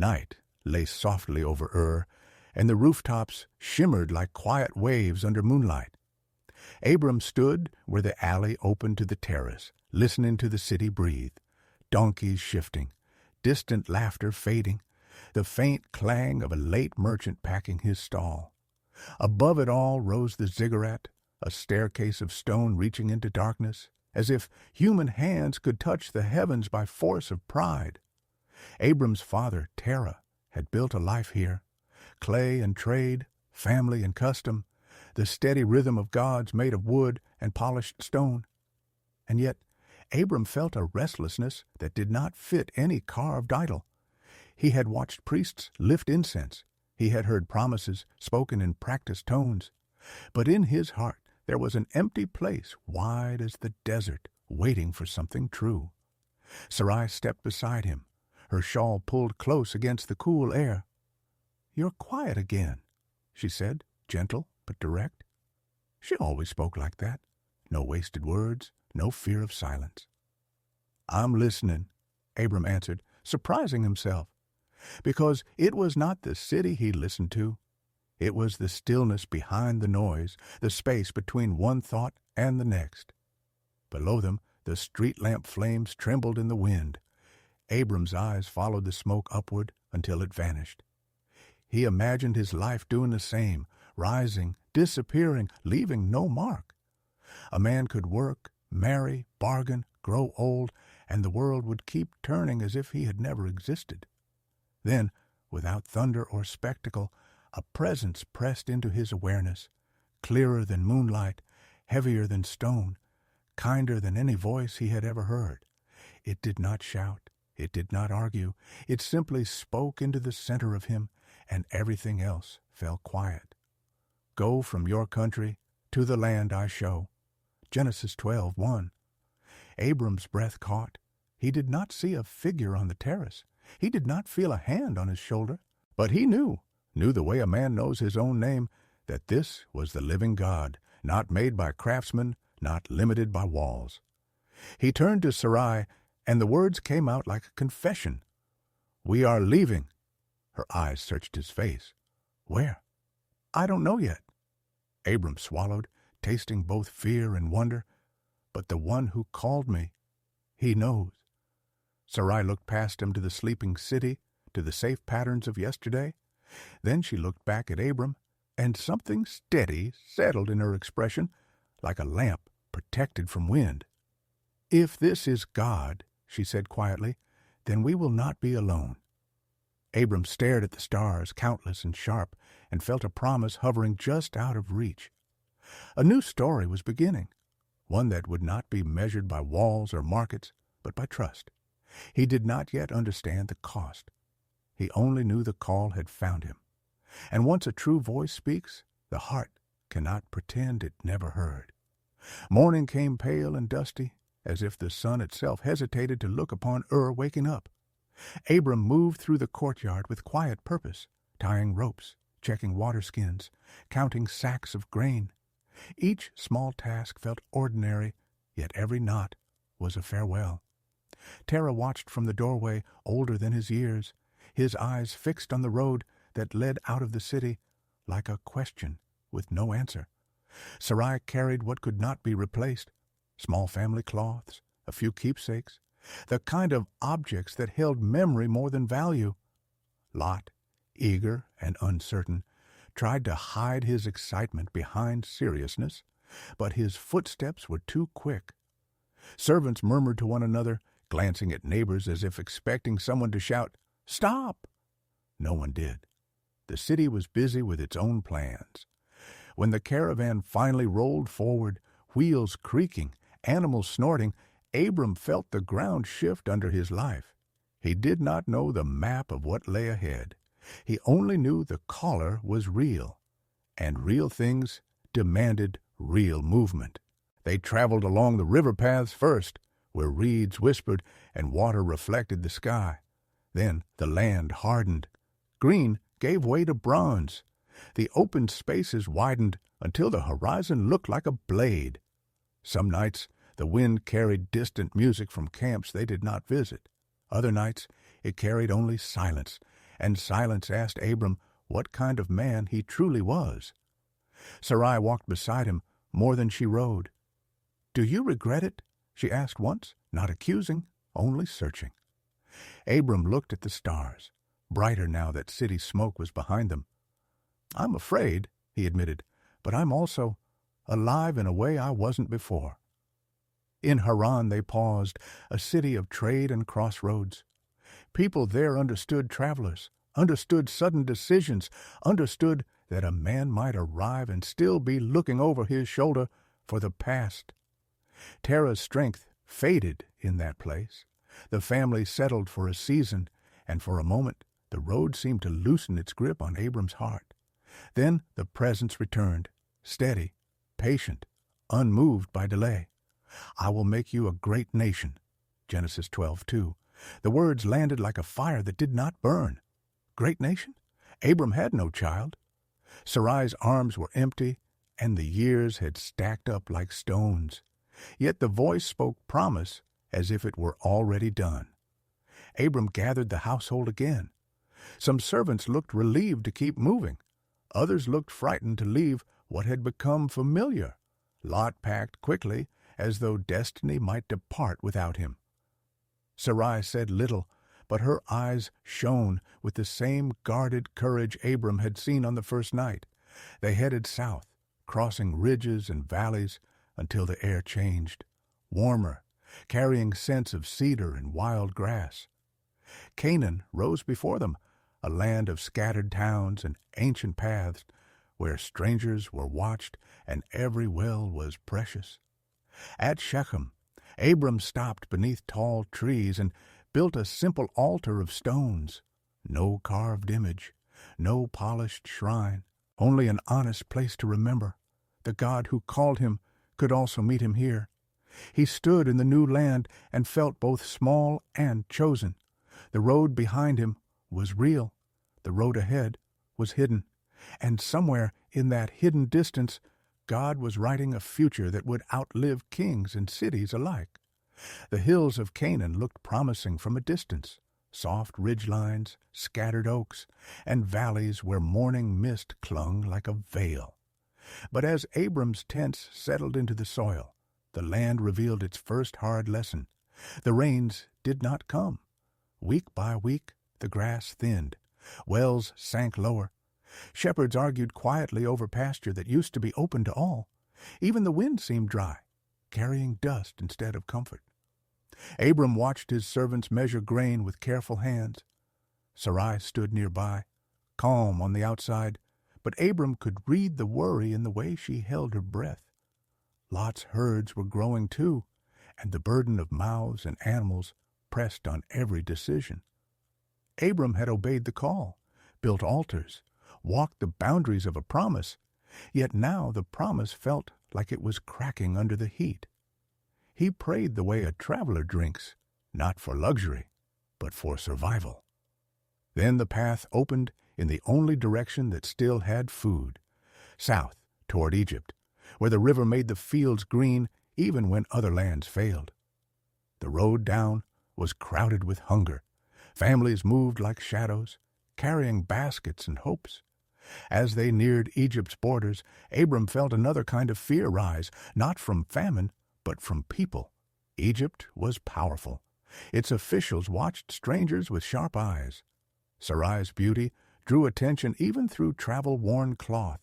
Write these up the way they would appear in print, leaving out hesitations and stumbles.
Night lay softly over Ur, and the rooftops shimmered like quiet waves under moonlight. Abram stood where the alley opened to the terrace, listening to the city breathe, donkeys shifting, distant laughter fading, the faint clang of a late merchant packing his stall. Above it all rose the ziggurat, a staircase of stone reaching into darkness, as if human hands could touch the heavens by force of pride. Abram's father, Terah, had built a life here. Clay and trade, family and custom, the steady rhythm of gods made of wood and polished stone. And yet Abram felt a restlessness that did not fit any carved idol. He had watched priests lift incense. He had heard promises spoken in practiced tones. But in his heart there was an empty place wide as the desert, waiting for something true. Sarai stepped beside him, her shawl pulled close against the cool air. "You're quiet again," she said, gentle but direct. She always spoke like that. No wasted words, no fear of silence. "I'm listening," Abram answered, surprising himself, because it was not the city he listened to. It was the stillness behind the noise, the space between one thought and the next. Below them, the street lamp flames trembled in the wind. Abram's eyes followed the smoke upward until it vanished. He imagined his life doing the same, rising, disappearing, leaving no mark. A man could work, marry, bargain, grow old, and the world would keep turning as if he had never existed. Then, without thunder or spectacle, a presence pressed into his awareness, clearer than moonlight, heavier than stone, kinder than any voice he had ever heard. It did not shout, it did not argue, it simply spoke into the center of him, and everything else fell quiet. "Go from your country to the land I show." Genesis 12:1. Abram's breath caught. He did not see a figure on the terrace. He did not feel a hand on his shoulder. But he knew the way a man knows his own name, that this was the living God, not made by craftsmen, not limited by walls. He turned to Sarai, and the words came out like a confession. "We are leaving." Her eyes searched his face. "Where?" "I don't know yet." Abram swallowed, tasting both fear and wonder. "But the one who called me, he knows." Sarai looked past him to the sleeping city, to the safe patterns of yesterday. Then she looked back at Abram, and something steady settled in her expression, like a lamp protected from wind. "If this is God," she said quietly, "then we will not be alone." Abram stared at the stars, countless and sharp, and felt a promise hovering just out of reach. A new story was beginning, one that would not be measured by walls or markets, but by trust. He did not yet understand the cost. He only knew the call had found him. And once a true voice speaks, the heart cannot pretend it never heard. Morning came pale and dusty, as if the sun itself hesitated to look upon Ur waking up. Abram moved through the courtyard with quiet purpose, tying ropes, checking water skins, counting sacks of grain. Each small task felt ordinary, yet every knot was a farewell. Terah watched from the doorway, older than his years, his eyes fixed on the road that led out of the city, like a question with no answer. Sarai carried what could not be replaced, small family cloths, a few keepsakes, the kind of objects that held memory more than value. Lot, eager and uncertain, tried to hide his excitement behind seriousness, but his footsteps were too quick. Servants murmured to one another, glancing at neighbors as if expecting someone to shout, "Stop!" No one did. The city was busy with its own plans. When the caravan finally rolled forward, wheels creaking, animals snorting, Abram felt the ground shift under his life. He did not know the map of what lay ahead. He only knew the caller was real, and real things demanded real movement. They traveled along the river paths first, where reeds whispered and water reflected the sky. Then the land hardened. Green gave way to bronze. The open spaces widened until the horizon looked like a blade. Some nights the wind carried distant music from camps they did not visit. Other nights it carried only silence, and silence asked Abram what kind of man he truly was. Sarai walked beside him more than she rode. "Do you regret it?" she asked once, not accusing, only searching. Abram looked at the stars, brighter now that city smoke was behind them. "I'm afraid," he admitted, "but I'm also alive in a way I wasn't before." In Haran they paused, a city of trade and crossroads. People there understood travelers, understood sudden decisions, understood that a man might arrive and still be looking over his shoulder for the past. Terah's strength faded in that place. The family settled for a season, and for a moment the road seemed to loosen its grip on Abram's heart. Then the presence returned, steady, patient, unmoved by delay. "I will make you a great nation." Genesis 12:2. The words landed like a fire that did not burn. Great nation? Abram had no child. Sarai's arms were empty, and the years had stacked up like stones. Yet the voice spoke promise as if it were already done. Abram gathered the household again. Some servants looked relieved to keep moving. Others looked frightened to leave what had become familiar. Lot packed quickly, as though destiny might depart without him. Sarai said little, but her eyes shone with the same guarded courage Abram had seen on the first night. They headed south, crossing ridges and valleys until the air changed, warmer, carrying scents of cedar and wild grass. Canaan rose before them, a land of scattered towns and ancient paths where strangers were watched and every well was precious. At Shechem, Abram stopped beneath tall trees and built a simple altar of stones. No carved image, no polished shrine, only an honest place to remember. The God who called him could also meet him here. He stood in the new land and felt both small and chosen. The road behind him was real. The road ahead was hidden. And somewhere in that hidden distance, God was writing a future that would outlive kings and cities alike. The hills of Canaan looked promising from a distance, soft ridgelines, scattered oaks, and valleys where morning mist clung like a veil. But as Abram's tents settled into the soil, the land revealed its first hard lesson. The rains did not come. Week by week, the grass thinned. Wells sank lower. Shepherds argued quietly over pasture that used to be open to all. Even the wind seemed dry, carrying dust instead of comfort. Abram watched his servants measure grain with careful hands. Sarai stood nearby, calm on the outside, but Abram could read the worry in the way she held her breath. Lot's herds were growing too, and the burden of mouths and animals pressed on every decision. Abram had obeyed the call, built altars, walked the boundaries of a promise, yet now the promise felt like it was cracking under the heat. He prayed the way a traveler drinks, not for luxury, but for survival. Then the path opened in the only direction that still had food, south toward Egypt, where the river made the fields green even when other lands failed. The road down was crowded with hunger. Families moved like shadows, carrying baskets and hopes. As they neared Egypt's borders, Abram felt another kind of fear rise, not from famine, but from people. Egypt was powerful. Its officials watched strangers with sharp eyes. Sarai's beauty drew attention even through travel-worn cloth,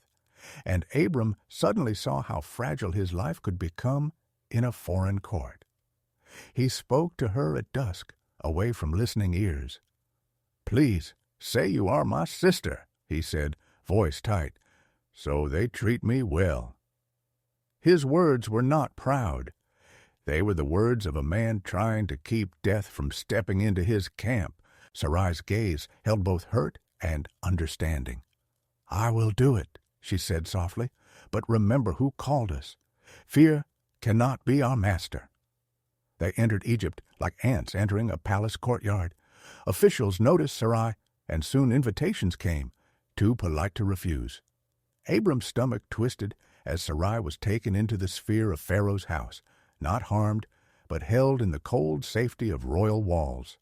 and Abram suddenly saw how fragile his life could become in a foreign court. He spoke to her at dusk, away from listening ears. "Please, say you are my sister," he said, voice tight, "so they treat me well." His words were not proud. They were the words of a man trying to keep death from stepping into his camp. Sarai's gaze held both hurt and understanding. "I will do it," she said softly, "but remember who called us. Fear cannot be our master." They entered Egypt like ants entering a palace courtyard. Officials noticed Sarai, and soon invitations came, too polite to refuse. Abram's stomach twisted as Sarai was taken into the sphere of Pharaoh's house, not harmed, but held in the cold safety of royal walls.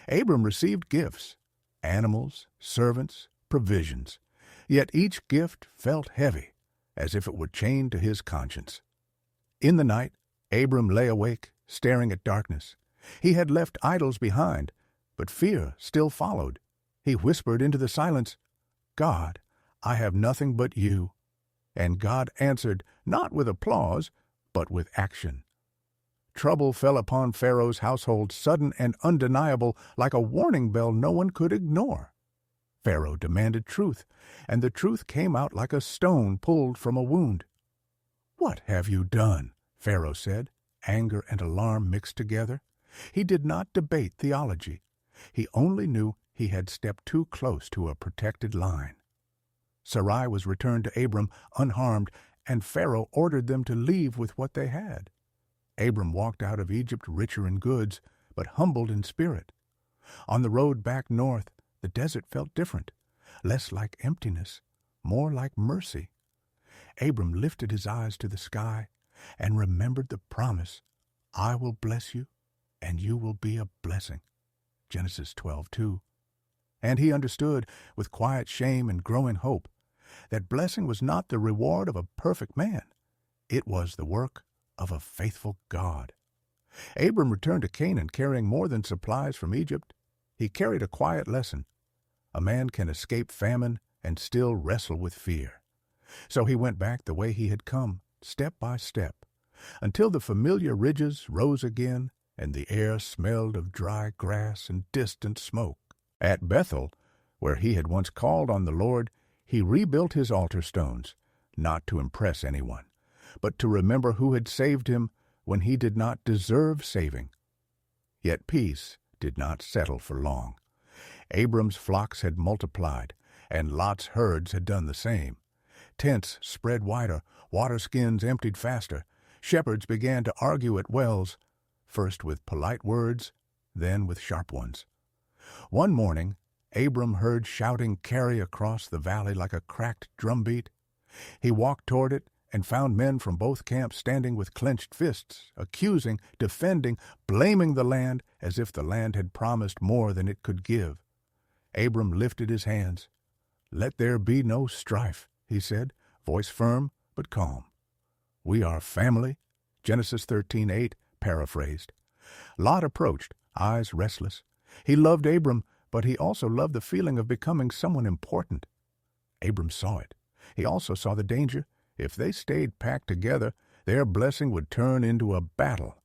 Abram received gifts, animals, servants, provisions. Yet each gift felt heavy, as if it were chained to his conscience. In the night, Abram lay awake, staring at darkness. He had left idols behind, but fear still followed. He whispered into the silence, "God, I have nothing but you." And God answered, not with applause, but with action. Trouble fell upon Pharaoh's household, sudden and undeniable, like a warning bell no one could ignore. Pharaoh demanded truth, and the truth came out like a stone pulled from a wound. "What have you done?" Pharaoh said, anger and alarm mixed together. He did not debate theology. He only knew he had stepped too close to a protected line. Sarai was returned to Abram unharmed, and Pharaoh ordered them to leave with what they had. Abram walked out of Egypt richer in goods, but humbled in spirit. On the road back north, the desert felt different, less like emptiness, more like mercy. Abram lifted his eyes to the sky and remembered the promise, "I will bless you, and you will be a blessing." Genesis 12:2. And he understood, with quiet shame and growing hope, that blessing was not the reward of a perfect man. It was the work of a faithful God. Abram returned to Canaan carrying more than supplies from Egypt. He carried a quiet lesson. A man can escape famine and still wrestle with fear. So he went back the way he had come, step by step, until the familiar ridges rose again and the air smelled of dry grass and distant smoke. At Bethel, where he had once called on the Lord, he rebuilt his altar stones, not to impress anyone, but to remember who had saved him when he did not deserve saving. Yet peace did not settle for long. Abram's flocks had multiplied, and Lot's herds had done the same. Tents spread wider, water-skins emptied faster. Shepherds began to argue at wells, first with polite words, then with sharp ones. One morning, Abram heard shouting carry across the valley like a cracked drumbeat. He walked toward it and found men from both camps standing with clenched fists, accusing, defending, blaming the land as if the land had promised more than it could give. Abram lifted his hands. "Let there be no strife," he said, voice firm but calm. "We are family." Genesis 13:8, paraphrased. Lot approached, eyes restless. He loved Abram, but he also loved the feeling of becoming someone important. Abram saw it. He also saw the danger. If they stayed packed together, their blessing would turn into a battle.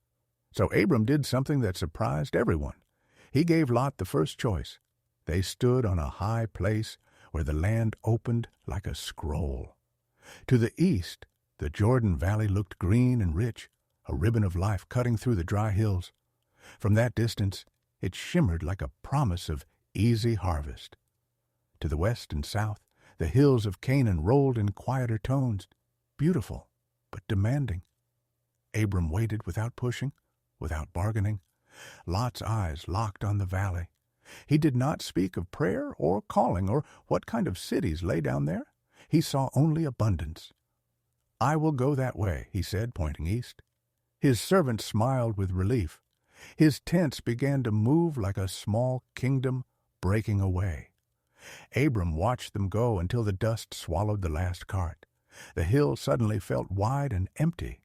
So Abram did something that surprised everyone. He gave Lot the first choice. They stood on a high place where the land opened like a scroll. To the east, the Jordan Valley looked green and rich, a ribbon of life cutting through the dry hills. From that distance, it shimmered like a promise of easy harvest. To the west and south, the hills of Canaan rolled in quieter tones, beautiful but demanding. Abram waited without pushing, without bargaining. Lot's eyes locked on the valley. He did not speak of prayer or calling or what kind of cities lay down there. He saw only abundance. "I will go that way," he said, pointing east. His servant smiled with relief. His tents began to move like a small kingdom breaking away. Abram watched them go until the dust swallowed the last cart. The hill suddenly felt wide and empty.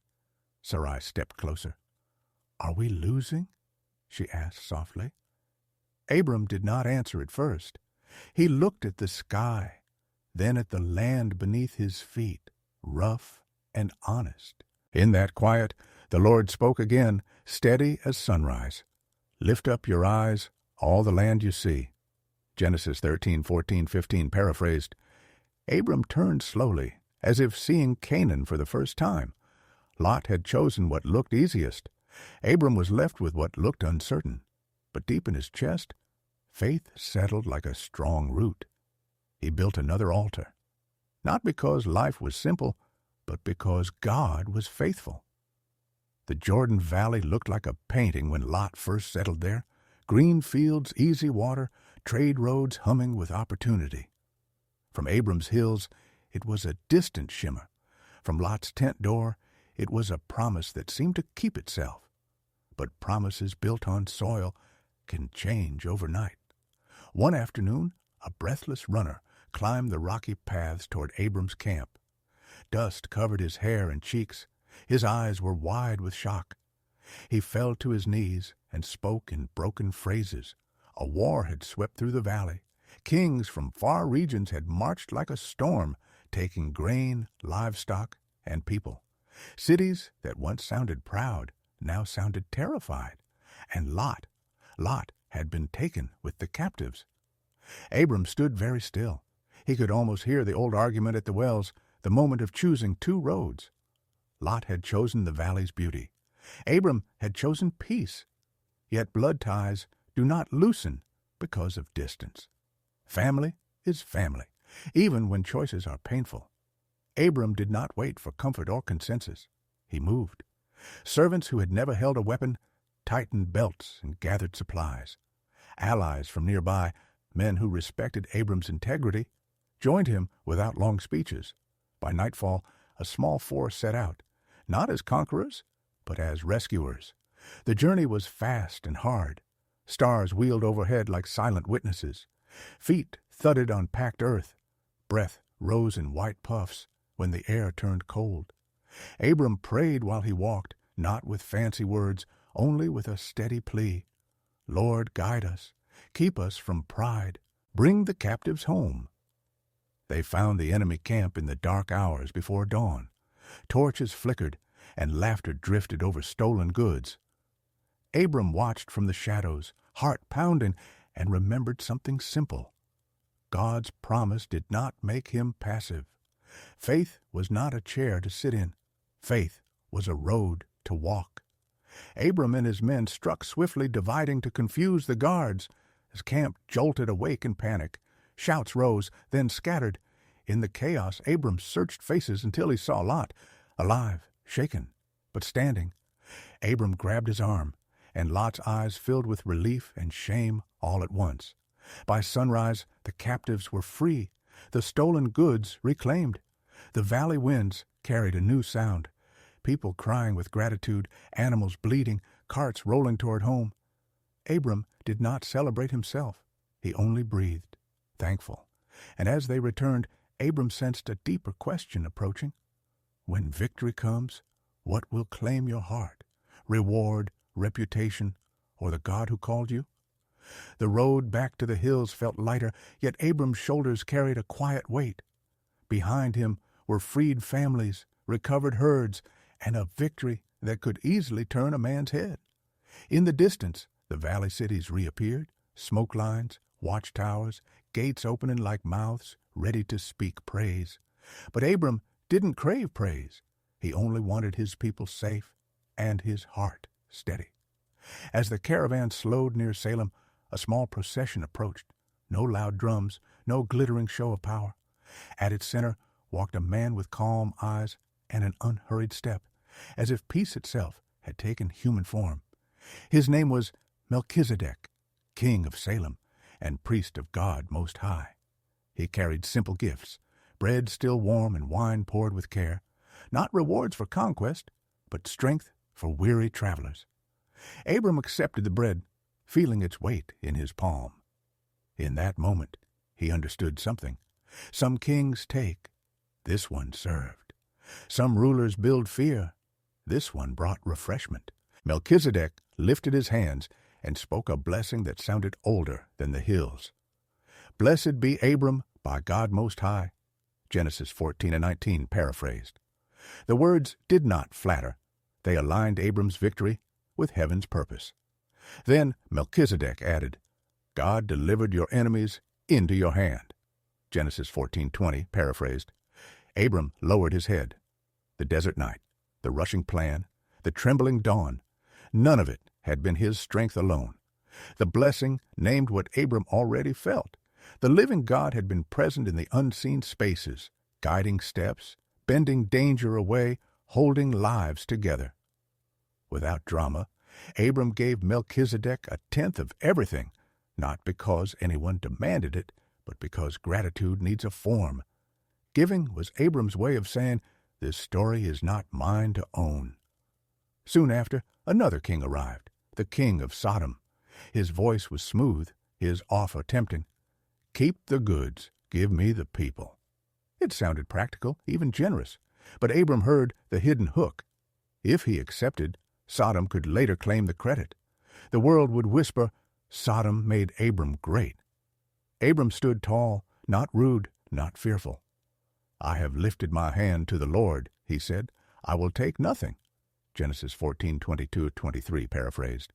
Sarai stepped closer. "Are we losing?" she asked softly. Abram did not answer at first. He looked at the sky, then at the land beneath his feet, rough and honest. In that quiet, the Lord spoke again, steady as sunrise. "Lift up your eyes, all the land you see." Genesis 13:14-15 paraphrased. Abram turned slowly, as if seeing Canaan for the first time. Lot had chosen what looked easiest. Abram was left with what looked uncertain. But deep in his chest, faith settled like a strong root. He built another altar, not because life was simple, but because God was faithful. The Jordan Valley looked like a painting when Lot first settled there. Green fields, easy water, trade roads humming with opportunity. From Abram's hills, it was a distant shimmer. From Lot's tent door, it was a promise that seemed to keep itself. But promises built on soil can change overnight. One afternoon, a breathless runner climbed the rocky paths toward Abram's camp. Dust covered his hair and cheeks. His eyes were wide with shock. He fell to his knees and spoke in broken phrases. A war had swept through the valley. Kings from far regions had marched like a storm, taking grain, livestock, and people. Cities that once sounded proud now sounded terrified. And Lot had been taken with the captives. Abram stood very still. He could almost hear the old argument at the wells, the moment of choosing two roads. Lot had chosen the valley's beauty. Abram had chosen peace. Yet blood ties do not loosen because of distance. Family is family, even when choices are painful. Abram did not wait for comfort or consensus. He moved. Servants who had never held a weapon tightened belts and gathered supplies. Allies from nearby, men who respected Abram's integrity, joined him without long speeches. By nightfall, a small force set out, not as conquerors, but as rescuers. The journey was fast and hard. Stars wheeled overhead like silent witnesses. Feet thudded on packed earth. Breath rose in white puffs when the air turned cold. Abram prayed while he walked, not with fancy words, only with a steady plea. Lord, guide us. Keep us from pride. Bring the captives home. They found the enemy camp in the dark hours before dawn. Torches flickered, and laughter drifted over stolen goods. Abram watched from the shadows, heart pounding, and remembered something simple. God's promise did not make him passive. Faith was not a chair to sit in. Faith was a road to walk. Abram and his men struck swiftly, dividing to confuse the guards. As camp jolted awake in panic, shouts rose, then scattered. In the chaos, Abram searched faces until he saw Lot, alive, shaken, but standing. Abram grabbed his arm, and Lot's eyes filled with relief and shame all at once. By sunrise, the captives were free, the stolen goods reclaimed. The valley winds carried a new sound. People crying with gratitude, animals bleating, carts rolling toward home. Abram did not celebrate himself. He only breathed, thankful. And as they returned, Abram sensed a deeper question approaching. When victory comes, what will claim your heart? Reward, reputation, or the God who called you? The road back to the hills felt lighter, yet Abram's shoulders carried a quiet weight. Behind him were freed families, recovered herds, and a victory that could easily turn a man's head. In the distance, the valley cities reappeared, smoke lines, watchtowers, gates opening like mouths, ready to speak praise. But Abram didn't crave praise. He only wanted his people safe and his heart steady. As the caravan slowed near Salem, a small procession approached. No loud drums, no glittering show of power. At its center walked a man with calm eyes and an unhurried step, as if peace itself had taken human form. His name was Melchizedek, king of Salem and priest of God Most High. He carried simple gifts, bread still warm and wine poured with care, not rewards for conquest, but strength for weary travelers. Abram accepted the bread, feeling its weight in his palm. In that moment, he understood something. Some kings take, this one served. Some rulers build fear, this one brought refreshment. Melchizedek lifted his hands and spoke a blessing that sounded older than the hills. Blessed be Abram by God Most High. Genesis 14:19 paraphrased. The words did not flatter. They aligned Abram's victory with heaven's purpose. Then Melchizedek added, God delivered your enemies into your hand. Genesis 14:20 paraphrased. Abram lowered his head. The desert night, the rushing plan, the trembling dawn, none of it had been his strength alone. The blessing named what Abram already felt. The living God had been present in the unseen spaces, guiding steps, bending danger away, holding lives together. Without drama, Abram gave Melchizedek a tenth of everything, not because anyone demanded it, but because gratitude needs a form. Giving was Abram's way of saying, this story is not mine to own. Soon after, another king arrived, the king of Sodom. His voice was smooth, his offer tempting. Keep the goods, give me the people. It sounded practical, even generous, but Abram heard the hidden hook. If he accepted, Sodom could later claim the credit. The world would whisper, Sodom made Abram great. Abram stood tall, not rude, not fearful. I have lifted my hand to the Lord, he said. I will take nothing. Genesis 14:22-23 paraphrased.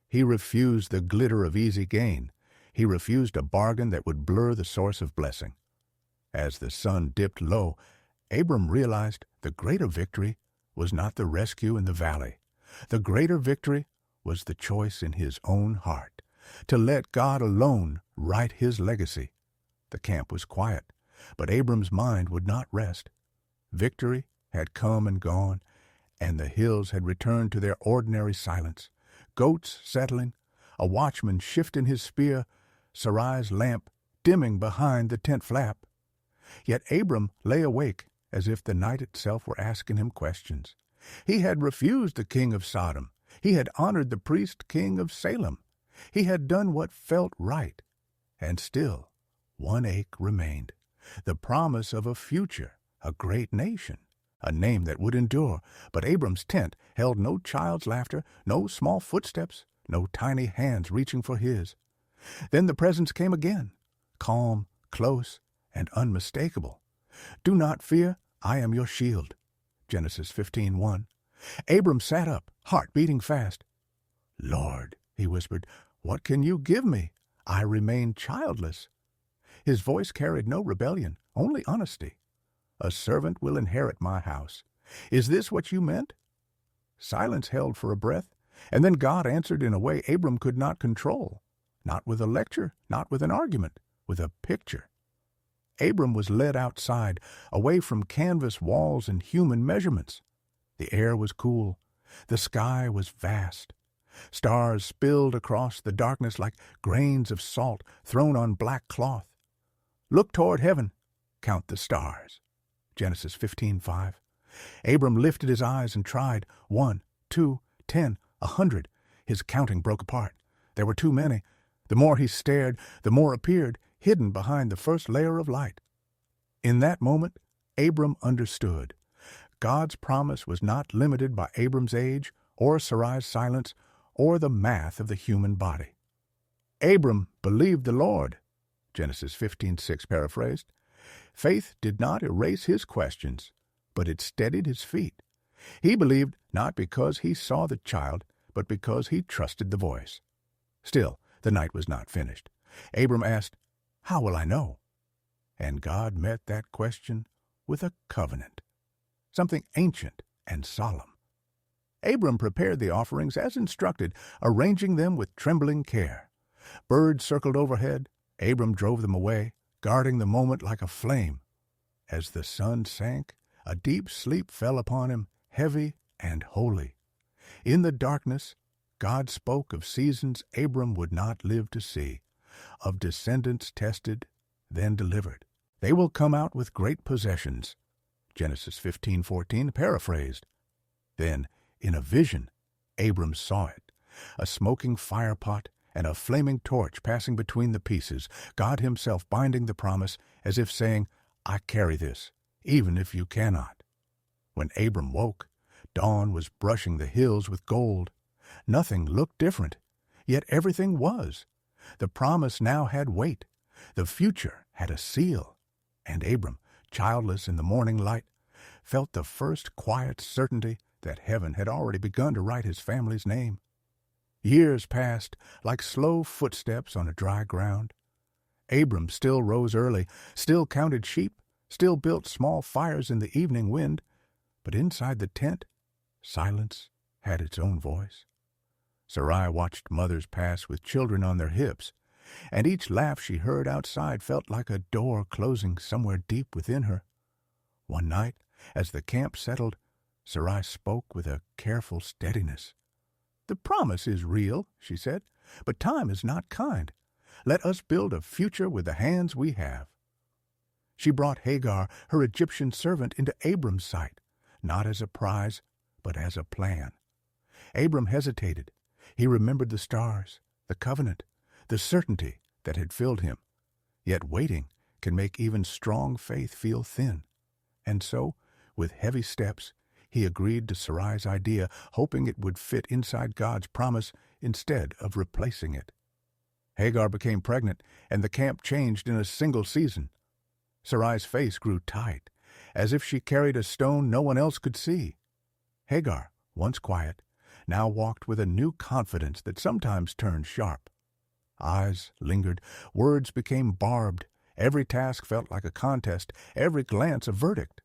He refused the glitter of easy gain. He refused a bargain that would blur the source of blessing. As the sun dipped low, Abram realized the greater victory was not the rescue in the valley. The greater victory was the choice in his own heart, to let God alone write his legacy. The camp was quiet, but Abram's mind would not rest. Victory had come and gone, and the hills had returned to their ordinary silence. Goats settling, a watchman shifting his spear, Sarai's lamp dimming behind the tent flap. Yet Abram lay awake as if the night itself were asking him questions. He had refused the king of Sodom. He had honored the priest king of Salem. He had done what felt right. And still, one ache remained, the promise of a future, a great nation, a name that would endure. But Abram's tent held no child's laughter, no small footsteps, no tiny hands reaching for his. Then the presence came again, calm, close, and unmistakable. Do not fear, I am your shield. Genesis 15:1. Abram sat up, heart beating fast. Lord, he whispered, what can you give me? I remain childless. His voice carried no rebellion, only honesty. A servant will inherit my house. Is this what you meant? Silence held for a breath, and then God answered in a way Abram could not control. Not with a lecture, not with an argument, with a picture. Abram was led outside, away from canvas walls and human measurements. The air was cool. The sky was vast. Stars spilled across the darkness like grains of salt thrown on black cloth. Look toward heaven. Count the stars. Genesis 15:5. Abram lifted his eyes and tried. 1, 2, 10, 100. His counting broke apart. There were too many. The more he stared, the more appeared, hidden behind the first layer of light. In that moment, Abram understood. God's promise was not limited by Abram's age, or Sarai's silence, or the math of the human body. Abram believed the Lord. Genesis 15:6 paraphrased. Faith did not erase his questions, but it steadied his feet. He believed not because he saw the child, but because he trusted the voice. Still, the night was not finished. Abram asked, How will I know? And God met that question with a covenant, something ancient and solemn. Abram prepared the offerings as instructed, arranging them with trembling care. Birds circled overhead. Abram drove them away, guarding the moment like a flame. As the sun sank, a deep sleep fell upon him, heavy and holy. In the darkness, God spoke of seasons Abram would not live to see, of descendants tested, then delivered. They will come out with great possessions. Genesis 15:14 paraphrased. Then, in a vision, Abram saw it, a smoking firepot and a flaming torch passing between the pieces, God himself binding the promise as if saying, I carry this, even if you cannot. When Abram woke, dawn was brushing the hills with gold. Nothing looked different, yet everything was. The promise now had weight. The future had a seal. And Abram, childless in the morning light, felt the first quiet certainty that heaven had already begun to write his family's name. Years passed like slow footsteps on a dry ground. Abram still rose early, still counted sheep, still built small fires in the evening wind, but inside the tent, silence had its own voice. Sarai watched mothers pass with children on their hips, and each laugh she heard outside felt like a door closing somewhere deep within her. One night, as the camp settled, Sarai spoke with a careful steadiness. The promise is real, she said, but time is not kind. Let us build a future with the hands we have. She brought Hagar, her Egyptian servant, into Abram's sight, not as a prize, but as a plan. Abram hesitated. He remembered the stars, the covenant, the certainty that had filled him. Yet waiting can make even strong faith feel thin. And so, with heavy steps, he agreed to Sarai's idea, hoping it would fit inside God's promise instead of replacing it. Hagar became pregnant, and the camp changed in a single season. Sarai's face grew tight, as if she carried a stone no one else could see. Hagar, once quiet, now walked with a new confidence that sometimes turned sharp. Eyes lingered, words became barbed, every task felt like a contest, every glance a verdict.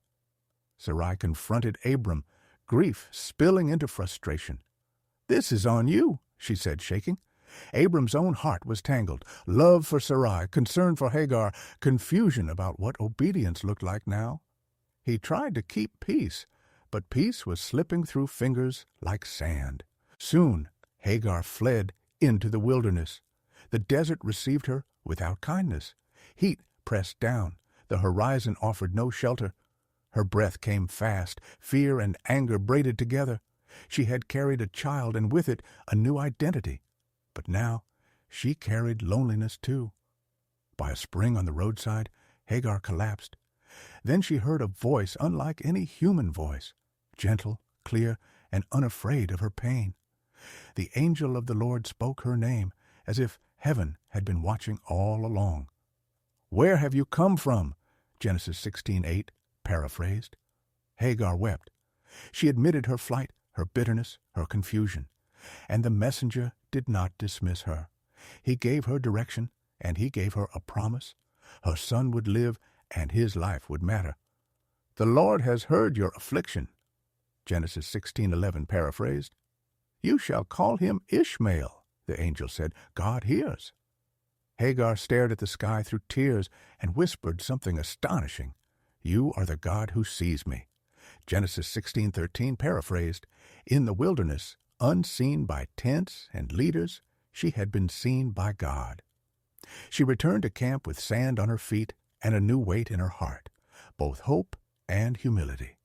Sarai confronted Abram, grief spilling into frustration. "This is on you," she said, shaking. Abram's own heart was tangled. Love for Sarai, concern for Hagar, confusion about what obedience looked like now. He tried to keep peace, but peace was slipping through fingers like sand. Soon, Hagar fled into the wilderness. The desert received her without kindness. Heat pressed down. The horizon offered no shelter. Her breath came fast. Fear and anger braided together. She had carried a child, and with it a new identity. But now she carried loneliness too. By a spring on the roadside, Hagar collapsed. Then she heard a voice unlike any human voice, gentle, clear, and unafraid of her pain. The angel of the Lord spoke her name, as if heaven had been watching all along. "Where have you come from?" Genesis 16:8 paraphrased. Hagar wept. She admitted her flight, her bitterness, her confusion. And the messenger did not dismiss her. He gave her direction, and he gave her a promise. Her son would live, and his life would matter. "The Lord has heard your affliction," Genesis 16:11 paraphrased. "You shall call him Ishmael," the angel said. "God hears." Hagar stared at the sky through tears and whispered something astonishing. "You are the God who sees me." Genesis 16:13 paraphrased. In the wilderness, unseen by tents and leaders, she had been seen by God. She returned to camp with sand on her feet and a new weight in her heart, both hope and humility.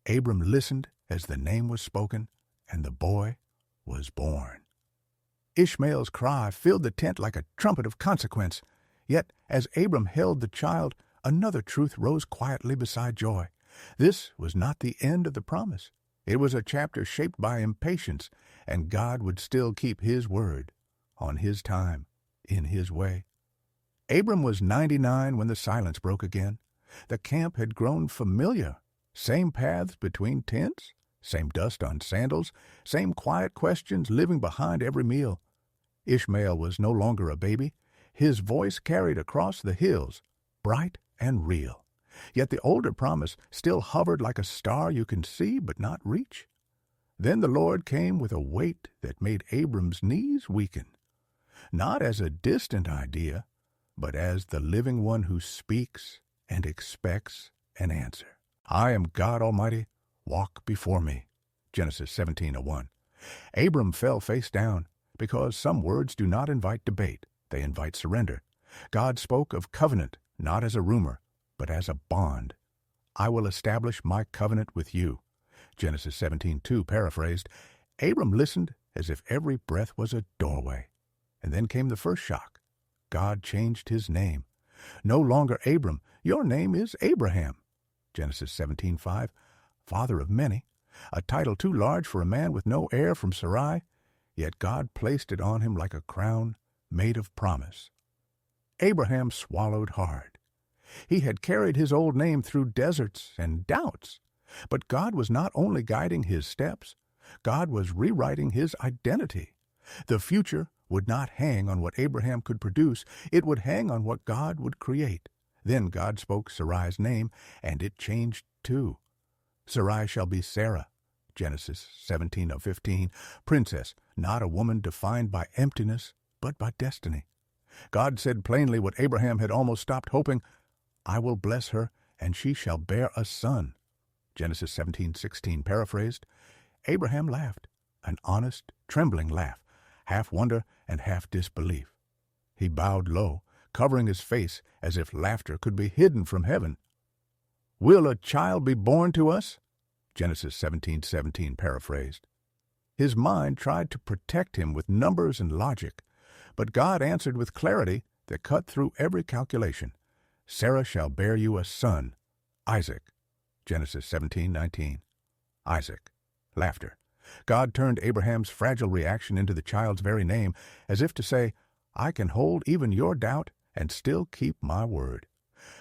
Abram listened as the name was spoken, and the boy was born. Ishmael's cry filled the tent like a trumpet of consequence. Yet, as Abram held the child, another truth rose quietly beside joy. This was not the end of the promise. It was a chapter shaped by impatience, and God would still keep his word, on his time, in his way. Abram was 99 when the silence broke again. The camp had grown familiar. Same paths between tents, same dust on sandals, same quiet questions living behind every meal. Ishmael was no longer a baby. His voice carried across the hills, bright and real. Yet the older promise still hovered like a star you can see but not reach. Then the Lord came with a weight that made Abram's knees weaken, not as a distant idea, but as the living one who speaks and expects an answer. "I am God Almighty, walk before me." Genesis 17:1. Abram fell face down, because some words do not invite debate, they invite surrender. God spoke of covenant, not as a rumor, but as a bond. "I will establish my covenant with you." Genesis 17:2 paraphrased. Abram listened as if every breath was a doorway. And then came the first shock. God changed his name. No longer Abram, your name is Abraham. Genesis 17:5, father of many, a title too large for a man with no heir from Sarai, yet God placed it on him like a crown made of promise. Abraham swallowed hard. He had carried his old name through deserts and doubts. But God was not only guiding his steps, God was rewriting his identity. The future would not hang on what Abraham could produce, it would hang on what God would create. Then God spoke Sarai's name, and it changed too. Sarai shall be Sarah, Genesis 17:15, princess, not a woman defined by emptiness, but by destiny. God said plainly what Abraham had almost stopped hoping, "I will bless her, and she shall bear a son." Genesis 17:16 paraphrased. Abraham laughed, an honest, trembling laugh, half wonder and half disbelief. He bowed low, covering his face as if laughter could be hidden from heaven. "Will a child be born to us?" Genesis 17:17 paraphrased. His mind tried to protect him with numbers and logic, But God answered with clarity that cut through every calculation. Sarah shall bear you a son, Isaac. Genesis 17:19. Isaac. Laughter. God turned Abraham's fragile reaction into the child's very name, as if to say, I can hold even your doubt and still keep my word.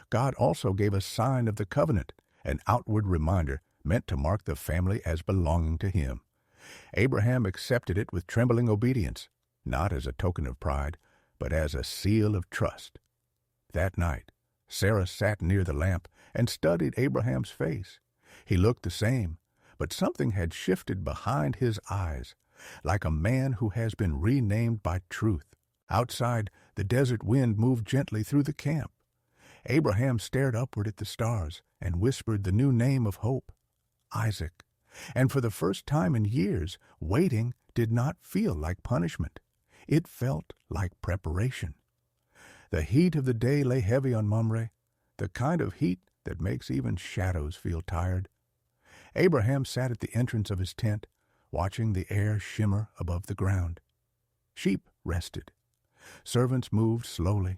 God also gave a sign of the covenant, an outward reminder meant to mark the family as belonging to him. Abraham accepted it with trembling obedience, not as a token of pride, but as a seal of trust. That night, Sarah sat near the lamp and studied Abraham's face. He looked the same, but something had shifted behind his eyes, like a man who has been renamed by truth. Outside, the desert wind moved gently through the camp. Abraham stared upward at the stars and whispered the new name of hope, Isaac. And for the first time in years, waiting did not feel like punishment. It felt like preparation. The heat of the day lay heavy on Mamre, the kind of heat that makes even shadows feel tired. Abraham sat at the entrance of his tent, watching the air shimmer above the ground. Sheep rested. Servants moved slowly.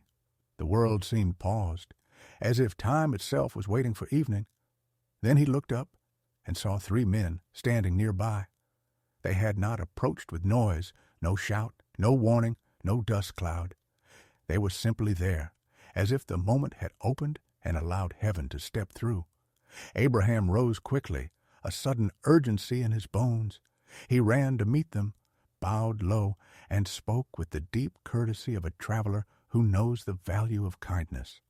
The world seemed paused, as if time itself was waiting for evening. Then he looked up and saw 3 men standing nearby. They had not approached with noise, no shout, no warning, no dust cloud. They were simply there, as if the moment had opened and allowed heaven to step through. Abraham rose quickly, a sudden urgency in his bones. He ran to meet them, bowed low, and spoke with the deep courtesy of a traveler who knows the value of kindness.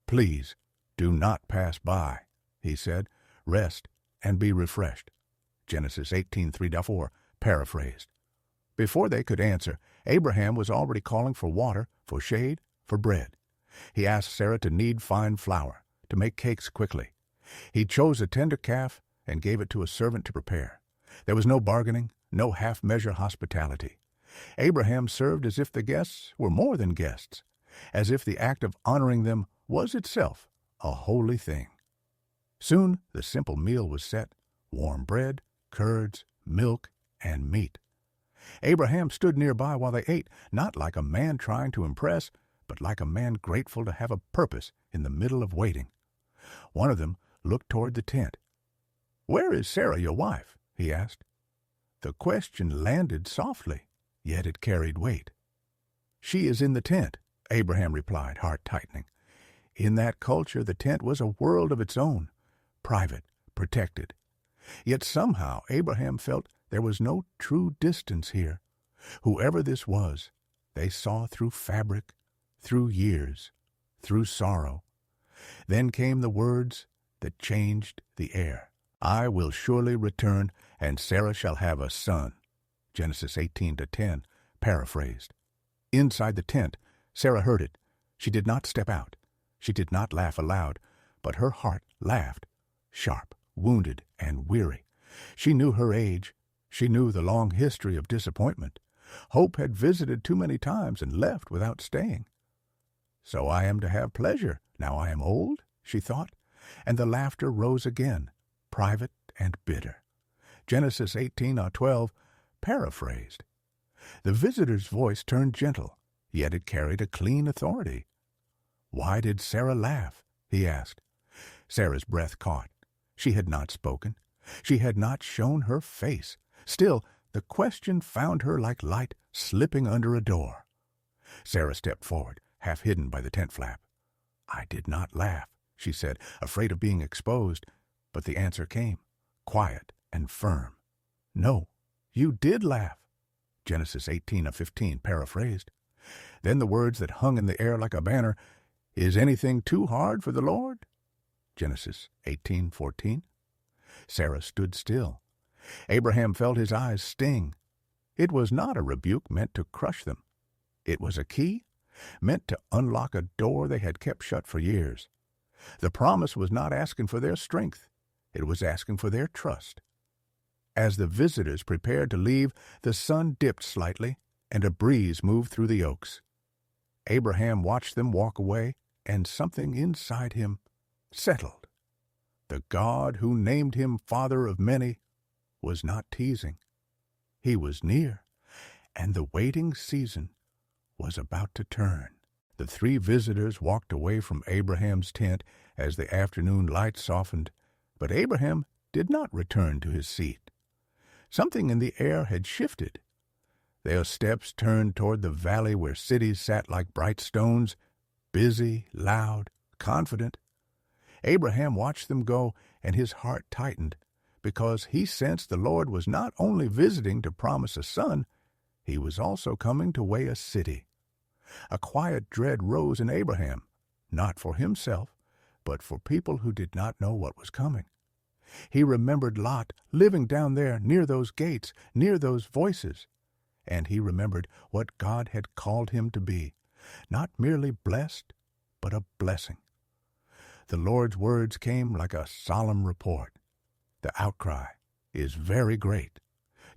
Please, do not pass by, he said. Rest and be refreshed. Genesis 18:3-4, paraphrased. Before they could answer, Abraham was already calling for water, for shade, for bread. He asked Sarah to knead fine flour, to make cakes quickly. He chose a tender calf and gave it to a servant to prepare. There was no bargaining, no half-measure hospitality. Abraham served as if the guests were more than guests, as if the act of honoring them was itself a holy thing. Soon the simple meal was set, warm bread, curds, milk, and meat. Abraham stood nearby while they ate, not like a man trying to impress, but like a man grateful to have a purpose in the middle of waiting. One of them looked toward the tent. "Where is Sarah, your wife?" he asked. The question landed softly, yet it carried weight. "She is in the tent," Abraham replied, heart tightening. In that culture, the tent was a world of its own, private, protected. Yet somehow Abraham felt there was no true distance here. Whoever this was, they saw through fabric, through years, through sorrow. Then came the words that changed the air. "I will surely return, and Sarah shall have a son." Genesis 18:10, paraphrased. Inside the tent, Sarah heard it. She did not step out. She did not laugh aloud, but her heart laughed, sharp, wounded, and weary. She knew her age. She knew the long history of disappointment. Hope had visited too many times and left without staying. "So I am to have pleasure, now I am old?" she thought, and the laughter rose again, private and bitter. Genesis 18:12, paraphrased. The visitor's voice turned gentle, yet it carried a clean authority. "Why did Sarah laugh?" he asked. Sarah's breath caught. She had not spoken. She had not shown her face. Still, the question found her like light slipping under a door. Sarah stepped forward, half hidden by the tent flap. "I did not laugh," she said, afraid of being exposed, but the answer came, quiet and firm. "No, you did laugh." Genesis 18:15, paraphrased. Then the words that hung in the air like a banner, "Is anything too hard for the Lord?" Genesis 18:14. Sarah stood still. Abraham felt his eyes sting. It was not a rebuke meant to crush them. It was a key, meant to unlock a door they had kept shut for years. The promise was not asking for their strength. It was asking for their trust. As the visitors prepared to leave, the sun dipped slightly, and a breeze moved through the oaks. Abraham watched them walk away, and something inside him settled. The God who named him father of many was not teasing. He was near, and the waiting season was about to turn. The three visitors walked away from Abraham's tent as the afternoon light softened, but Abraham did not return to his seat. Something in the air had shifted. Their steps turned toward the valley where cities sat like bright stones, busy, loud, confident. Abraham watched them go, and his heart tightened, because he sensed the Lord was not only visiting to promise a son, he was also coming to weigh a city. A quiet dread rose in Abraham, not for himself, but for people who did not know what was coming. He remembered Lot living down there near those gates, near those voices, and he remembered what God had called him to be, not merely blessed, but a blessing. The Lord's words came like a solemn report. The outcry is very great.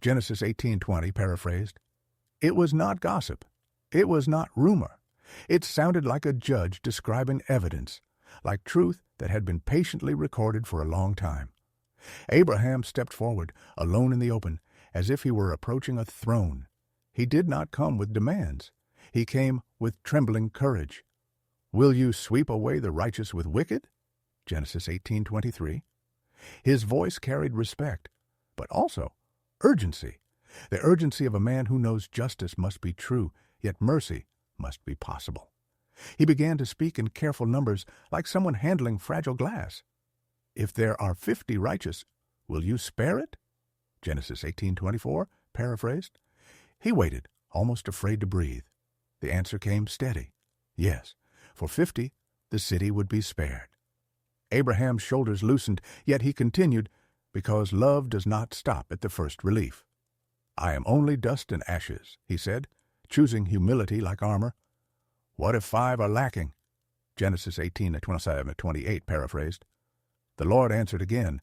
Genesis 18:20, paraphrased. It was not gossip. It was not rumor. It sounded like a judge describing evidence, like truth that had been patiently recorded for a long time. Abraham stepped forward, alone in the open, as if he were approaching a throne. He did not come with demands. He came with trembling courage. Will you sweep away the righteous with wicked? Genesis 18:23. His voice carried respect, but also urgency. The urgency of a man who knows justice must be true, yet mercy must be possible. He began to speak in careful numbers, like someone handling fragile glass. If there are 50 righteous, will you spare it? Genesis 18:24, paraphrased. He waited, almost afraid to breathe. The answer came steady. Yes, for 50, the city would be spared. Abraham's shoulders loosened, yet he continued, because love does not stop at the first relief. I am only dust and ashes, he said, choosing humility like armor. What if 5 are lacking? Genesis 18:27-28, paraphrased. The Lord answered again.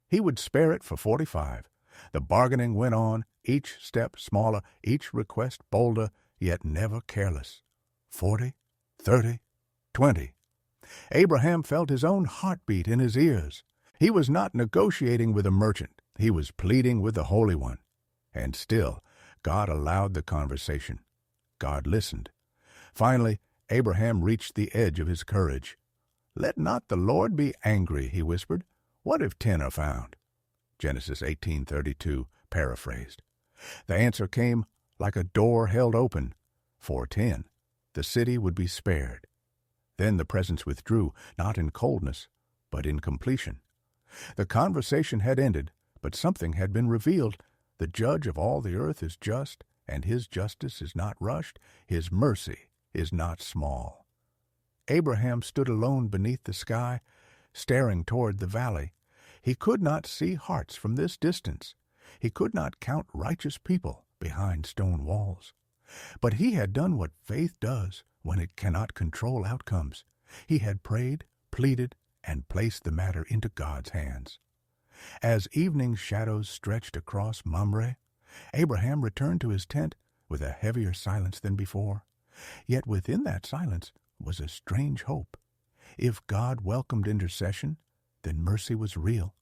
He would spare it for 45. The bargaining went on, each step smaller, each request bolder, yet never careless. 40, 30, 20. Abraham felt his own heartbeat in his ears. He was not negotiating with a merchant. He was pleading with the Holy One. And still, God allowed the conversation. God listened. Finally, Abraham reached the edge of his courage. Let not the Lord be angry, he whispered. What if 10 are found? Genesis 18:32, paraphrased. The answer came like a door held open. For 10, the city would be spared. Then the presence withdrew, not in coldness, but in completion. The conversation had ended, but something had been revealed. The judge of all the earth is just, and his justice is not rushed, his mercy is not small. Abraham stood alone beneath the sky, staring toward the valley. He could not see hearts from this distance. He could not count righteous people behind stone walls. But he had done what faith does when it cannot control outcomes. He had prayed, pleaded, and placed the matter into God's hands. As evening shadows stretched across Mamre, Abraham returned to his tent with a heavier silence than before. Yet within that silence was a strange hope. If God welcomed intercession, then mercy was real,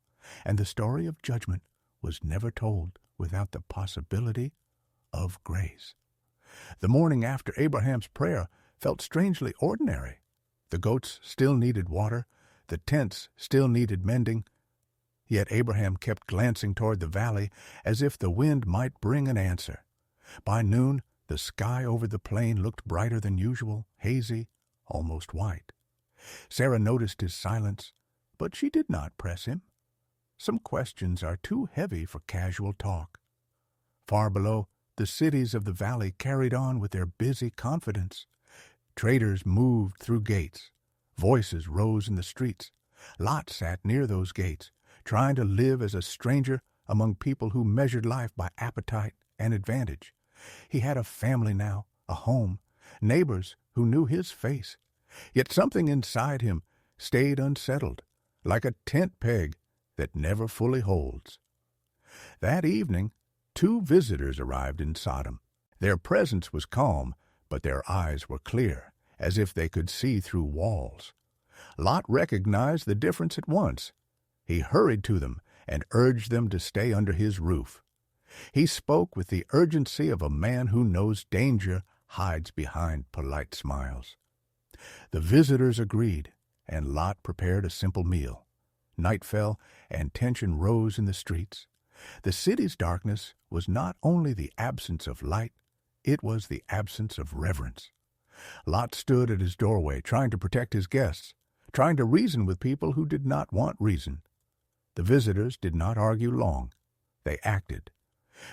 and the story of judgment was never told without the possibility of grace. The morning after Abraham's prayer felt strangely ordinary. The goats still needed water, the tents still needed mending, yet Abraham kept glancing toward the valley as if the wind might bring an answer. By noon, the sky over the plain looked brighter than usual, hazy, almost white. Sarah noticed his silence, but she did not press him. Some questions are too heavy for casual talk. Far below, the cities of the valley carried on with their busy confidence. Traders moved through gates. Voices rose in the streets. Lot sat near those gates, trying to live as a stranger among people who measured life by appetite and advantage. He had a family now, a home, neighbors who knew his face. Yet something inside him stayed unsettled, like a tent peg that never fully holds. That evening, 2 visitors arrived in Sodom. Their presence was calm, but their eyes were clear, as if they could see through walls. Lot recognized the difference at once. He hurried to them and urged them to stay under his roof. He spoke with the urgency of a man who knows danger hides behind polite smiles. The visitors agreed, and Lot prepared a simple meal. Night fell, and tension rose in the streets. The city's darkness was not only the absence of light, it was the absence of reverence. Lot stood at his doorway, trying to protect his guests, trying to reason with people who did not want reason. The visitors did not argue long. They acted.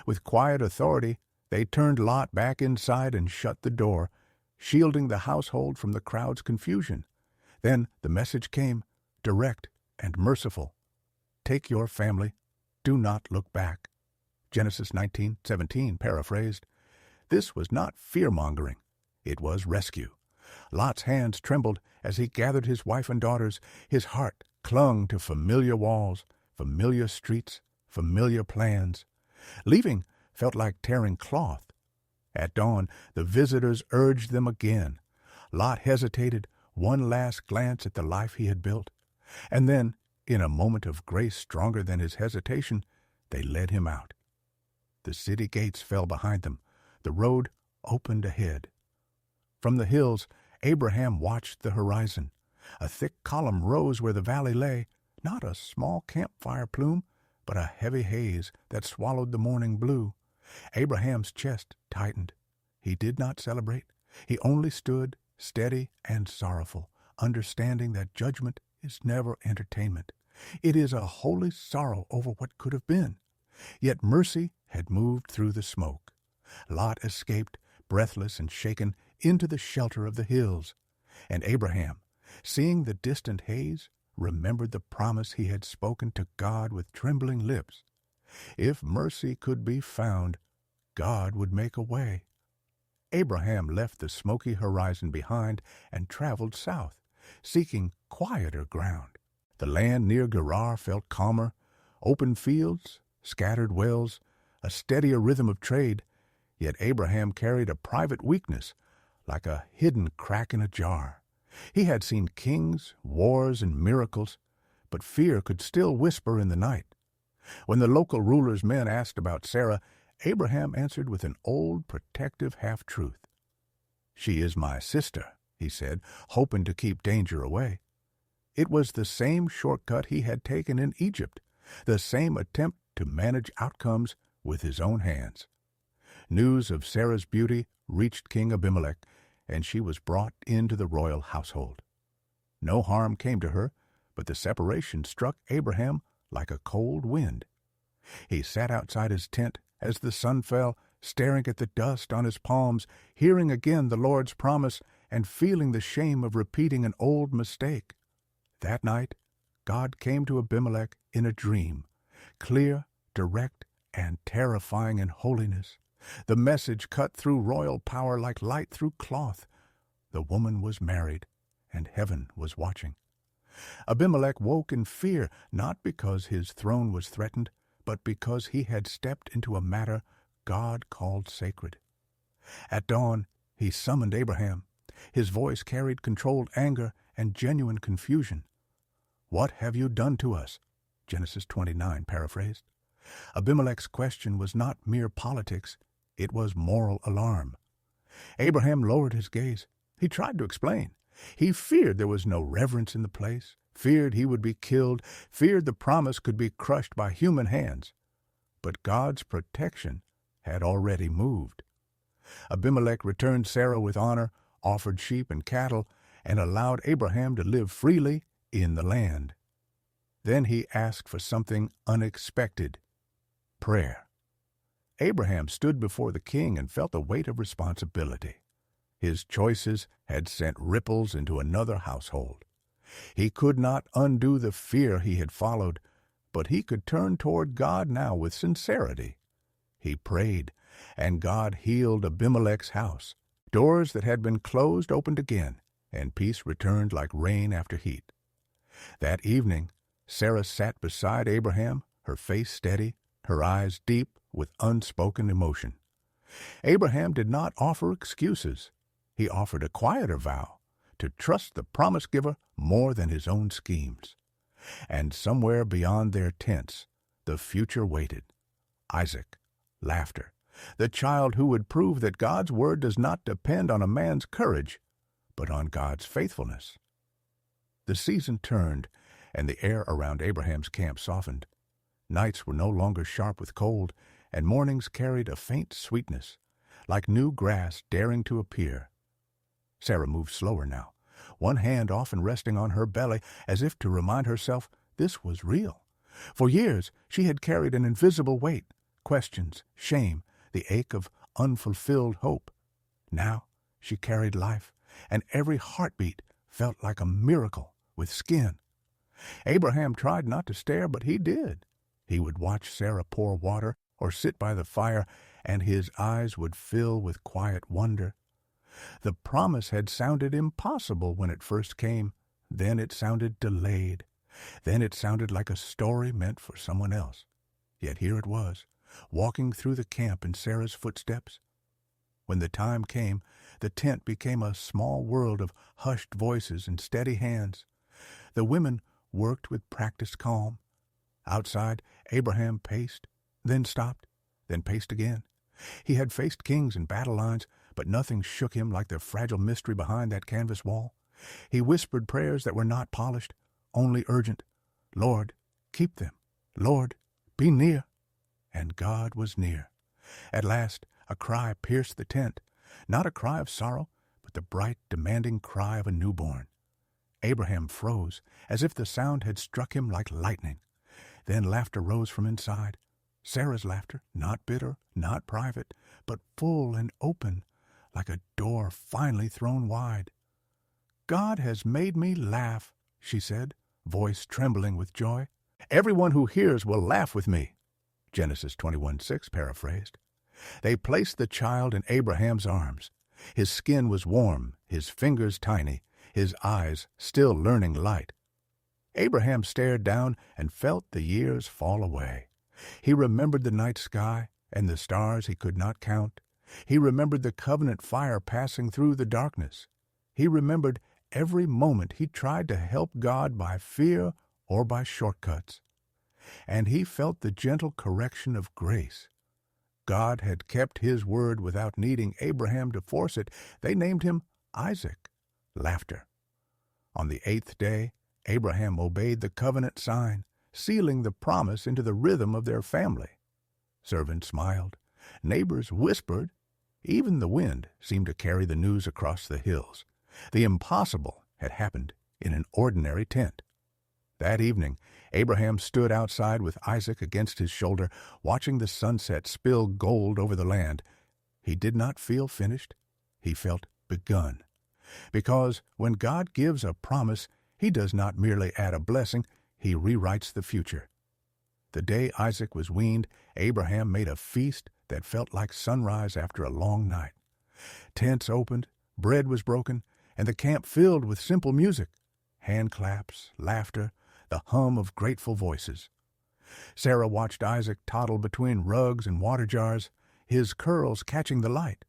With quiet authority, they turned Lot back inside and shut the door, shielding the household from the crowd's confusion. Then the message came, direct and merciful. Take your family. Do not look back. Genesis 19:17, paraphrased. This was not fear-mongering. It was rescue. Lot's hands trembled as he gathered his wife and daughters. His heart clung to familiar walls, familiar streets, familiar plans. Leaving felt like tearing cloth. At dawn, the visitors urged them again. Lot hesitated, one last glance at the life he had built. And then, in a moment of grace stronger than his hesitation, they led him out. The city gates fell behind them. The road opened ahead. From the hills, Abraham watched the horizon. A thick column rose where the valley lay, not a small campfire plume, but a heavy haze that swallowed the morning blue. Abraham's chest tightened. He did not celebrate. He only stood, steady and sorrowful, understanding that judgment is never entertainment. It is a holy sorrow over what could have been. Yet mercy had moved through the smoke. Lot escaped, breathless and shaken, into the shelter of the hills. And Abraham, seeing the distant haze, remembered the promise he had spoken to God with trembling lips. If mercy could be found, God would make a way. Abraham left the smoky horizon behind and traveled south, seeking quieter ground. The land near Gerar felt calmer, open fields, scattered wells, a steadier rhythm of trade. Yet Abraham carried a private weakness, like a hidden crack in a jar. He had seen kings, wars, and miracles, but fear could still whisper in the night. When the local ruler's men asked about Sarah, Abraham answered with an old, protective half-truth. "She is my sister," he said, hoping to keep danger away. It was the same shortcut he had taken in Egypt, the same attempt to manage outcomes with his own hands. News of Sarah's beauty reached King Abimelech, and she was brought into the royal household. No harm came to her, but the separation struck Abraham like a cold wind. He sat outside his tent as the sun fell, staring at the dust on his palms, hearing again the Lord's promise, and feeling the shame of repeating an old mistake. That night, God came to Abimelech in a dream, clear, direct, and terrifying in holiness. The message cut through royal power like light through cloth. The woman was married, and heaven was watching. Abimelech woke in fear, not because his throne was threatened, but because he had stepped into a matter God called sacred. At dawn, he summoned Abraham. His voice carried controlled anger and genuine confusion. "What have you done to us?" Genesis 29, paraphrased. Abimelech's question was not mere politics, it was moral alarm. Abraham lowered his gaze. He tried to explain. He feared there was no reverence in the place, feared he would be killed, feared the promise could be crushed by human hands. But God's protection had already moved. Abimelech returned Sarah with honor, offered sheep and cattle, and allowed Abraham to live freely in the land. Then he asked for something unexpected: prayer. Abraham stood before the king and felt the weight of responsibility. His choices had sent ripples into another household. He could not undo the fear he had followed, but he could turn toward God now with sincerity. He prayed, and God healed Abimelech's house. Doors that had been closed opened again, and peace returned like rain after heat. That evening, Sarah sat beside Abraham, her face steady, her eyes deep with unspoken emotion. Abraham did not offer excuses. He offered a quieter vow, to trust the promise-giver more than his own schemes. And somewhere beyond their tents, the future waited. Isaac, laughter, the child who would prove that God's word does not depend on a man's courage, but on God's faithfulness. The season turned, and the air around Abraham's camp softened. Nights were no longer sharp with cold, and mornings carried a faint sweetness, like new grass daring to appear. Sarah moved slower now, one hand often resting on her belly as if to remind herself this was real. For years she had carried an invisible weight, questions, shame, the ache of unfulfilled hope. Now she carried life, and every heartbeat felt like a miracle with skin. Abraham tried not to stare, but he did. He would watch Sarah pour water or sit by the fire, and his eyes would fill with quiet wonder. The promise had sounded impossible when it first came. Then it sounded delayed. Then it sounded like a story meant for someone else. Yet here it was, walking through the camp in Sarah's footsteps. When the time came, the tent became a small world of hushed voices and steady hands. The women worked with practiced calm. Outside, Abraham paced, then stopped, then paced again. He had faced kings and battle lines, but nothing shook him like the fragile mystery behind that canvas wall. He whispered prayers that were not polished, only urgent. Lord, keep them. Lord, be near. And God was near. At last, a cry pierced the tent, not a cry of sorrow, but the bright, demanding cry of a newborn. Abraham froze, as if the sound had struck him like lightning. Then laughter rose from inside. Sarah's laughter, not bitter, not private, but full and open, like a door finally thrown wide. God has made me laugh, she said, voice trembling with joy. Everyone who hears will laugh with me. Genesis 21:6 paraphrased. They placed the child in Abraham's arms. His skin was warm, his fingers tiny, his eyes still learning light. Abraham stared down and felt the years fall away. He remembered the night sky and the stars he could not count. He remembered the covenant fire passing through the darkness. He remembered every moment he tried to help God by fear or by shortcuts. And he felt the gentle correction of grace. God had kept his word without needing Abraham to force it. They named him Isaac. Laughter. On the 8th day, Abraham obeyed the covenant sign, sealing the promise into the rhythm of their family. Servants smiled. Neighbors whispered. Even the wind seemed to carry the news across the hills. The impossible had happened in an ordinary tent. That evening, Abraham stood outside with Isaac against his shoulder, watching the sunset spill gold over the land. He did not feel finished. He felt begun. Because when God gives a promise, he does not merely add a blessing, he rewrites the future. The day Isaac was weaned, Abraham made a feast that felt like sunrise after a long night. Tents opened, bread was broken, and the camp filled with simple music, hand claps, laughter, the hum of grateful voices. Sarah watched Isaac toddle between rugs and water jars, his curls catching the light.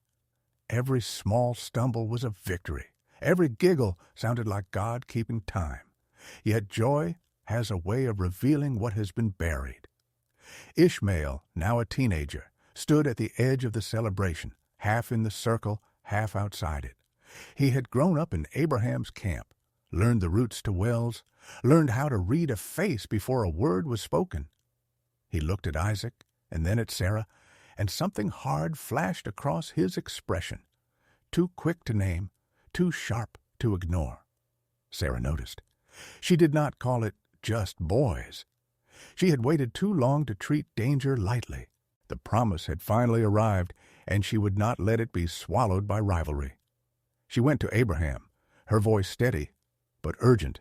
Every small stumble was a victory. Every giggle sounded like God keeping time. Yet joy has a way of revealing what has been buried. Ishmael, now a teenager, stood at the edge of the celebration, half in the circle, half outside it. He had grown up in Abraham's camp, learned the routes to wells, learned how to read a face before a word was spoken. He looked at Isaac and then at Sarah, and something hard flashed across his expression, too quick to name, too sharp to ignore. Sarah noticed. She did not call it just boys. She had waited too long to treat danger lightly. The promise had finally arrived, and she would not let it be swallowed by rivalry. She went to Abraham, her voice steady, but urgent.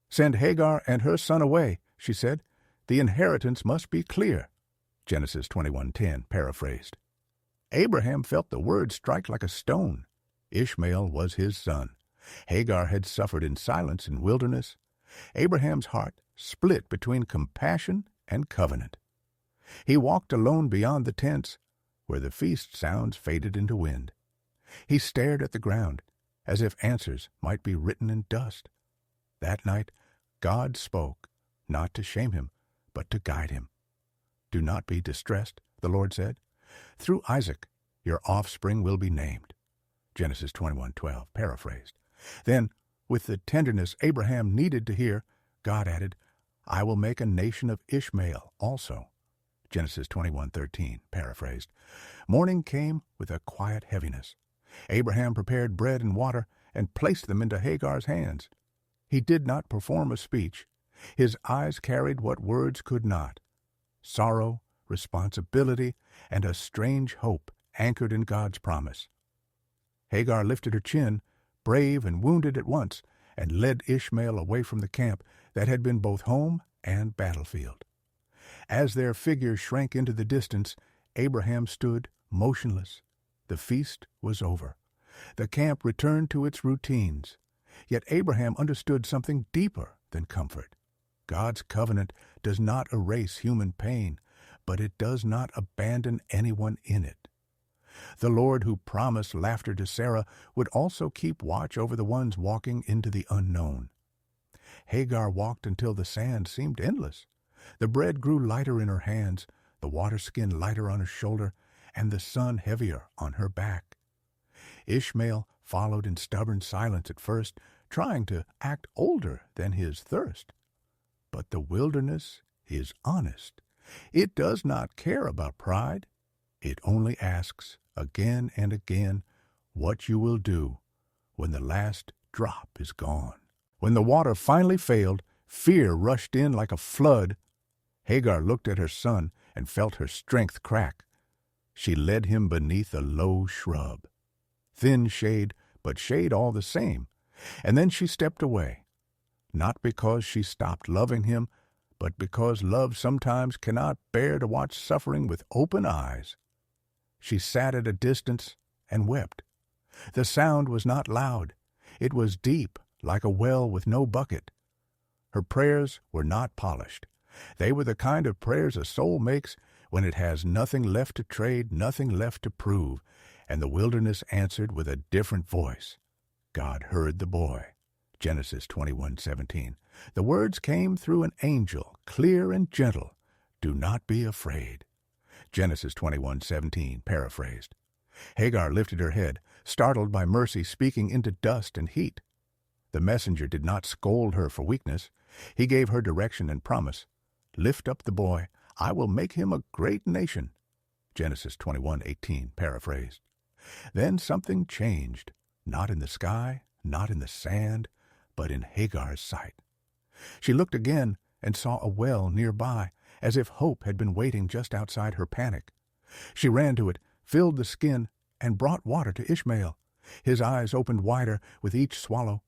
"Send Hagar and her son away," she said. "The inheritance must be clear." Genesis 21:10 paraphrased. Abraham felt the word strike like a stone. Ishmael was his son. Hagar had suffered in silence in wilderness. Abraham's heart split between compassion and covenant. He walked alone beyond the tents, where the feast sounds faded into wind. He stared at the ground, as if answers might be written in dust. That night, God spoke, not to shame him, but to guide him. "Do not be distressed," the Lord said. Through Isaac, your offspring will be named. Genesis 21:12, paraphrased. Then, with the tenderness Abraham needed to hear, God added, I will make a nation of Ishmael also. Genesis 21:13, paraphrased. Morning came with a quiet heaviness. Abraham prepared bread and water and placed them into Hagar's hands. He did not perform a speech. His eyes carried what words could not. Sorrow, responsibility, and a strange hope anchored in God's promise. Hagar lifted her chin, brave and wounded at once, and led Ishmael away from the camp that had been both home and battlefield. As their figures shrank into the distance, Abraham stood motionless. The feast was over. The camp returned to its routines. Yet Abraham understood something deeper than comfort. God's covenant does not erase human pain, but it does not abandon anyone in it. The Lord who promised laughter to Sarah would also keep watch over the ones walking into the unknown. Hagar walked until the sand seemed endless. The bread grew lighter in her hands, the water skin lighter on her shoulder, and the sun heavier on her back. Ishmael followed in stubborn silence at first, trying to act older than his thirst. But the wilderness is honest. It does not care about pride. It only asks, again and again, what you will do when the last drop is gone. When the water finally failed, fear rushed in like a flood. Hagar looked at her son and felt her strength crack. She led him beneath a low shrub. Thin shade, but shade all the same. And then she stepped away. Not because she stopped loving him, but because love sometimes cannot bear to watch suffering with open eyes. She sat at a distance and wept. The sound was not loud. It was deep, like a well with no bucket. Her prayers were not polished. They were the kind of prayers a soul makes when it has nothing left to trade, nothing left to prove, and the wilderness answered with a different voice. God heard the boy. Genesis 21:17. The words came through an angel, clear and gentle. Do not be afraid. Genesis 21:17, paraphrased. Hagar lifted her head, startled by mercy speaking into dust and heat. The messenger did not scold her for weakness. He gave her direction and promise. Lift up the boy. I will make him a great nation. Genesis 21:18, paraphrased. Then something changed, not in the sky, not in the sand, but in Hagar's sight. She looked again and saw a well nearby, as if hope had been waiting just outside her panic. She ran to it, filled the skin, and brought water to Ishmael. His eyes opened wider with each swallow.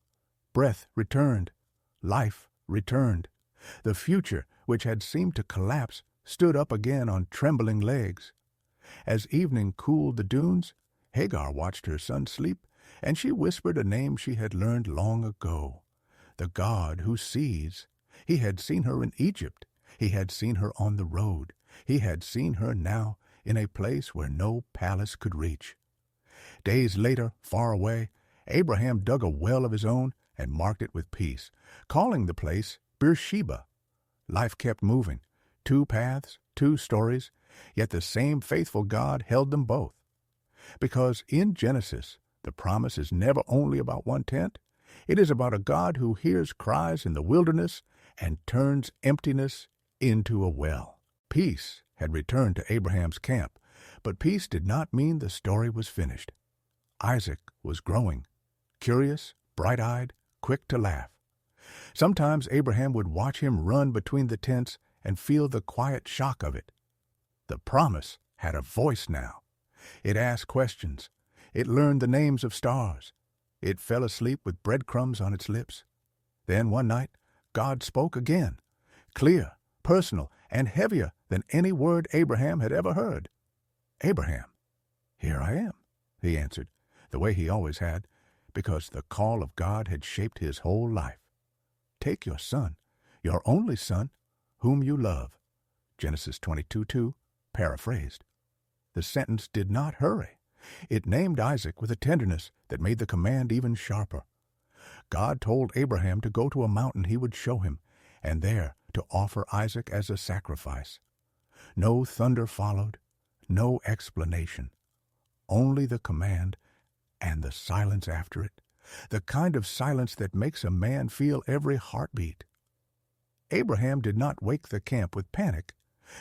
Breath returned. Life returned. The future, which had seemed to collapse, stood up again on trembling legs. As evening cooled the dunes, Hagar watched her son sleep, and she whispered a name she had learned long ago. The God who sees. He had seen her in Egypt. He had seen her on the road. He had seen her now in a place where no palace could reach. Days later, far away, Abraham dug a well of his own and marked it with peace, calling the place Beersheba. Life kept moving. 2 paths, 2 stories, yet the same faithful God held them both. Because in Genesis, the promise is never only about one tent. It is about a God who hears cries in the wilderness and turns emptiness into a well. Peace had returned to Abraham's camp, but peace did not mean the story was finished. Isaac was growing, curious, bright-eyed, quick to laugh. Sometimes Abraham would watch him run between the tents and feel the quiet shock of it. The promise had a voice now. It asked questions. It learned the names of stars. It fell asleep with breadcrumbs on its lips. Then one night, God spoke again, clear, personal, and heavier than any word Abraham had ever heard. Abraham, here I am, he answered, the way he always had, because the call of God had shaped his whole life. Take your son, your only son, whom you love. Genesis 22:2, paraphrased. The sentence did not hurry. It named Isaac with a tenderness that made the command even sharper. God told Abraham to go to a mountain he would show him, and there to offer Isaac as a sacrifice. No thunder followed, no explanation, only the command and the silence after it, the kind of silence that makes a man feel every heartbeat. Abraham did not wake the camp with panic.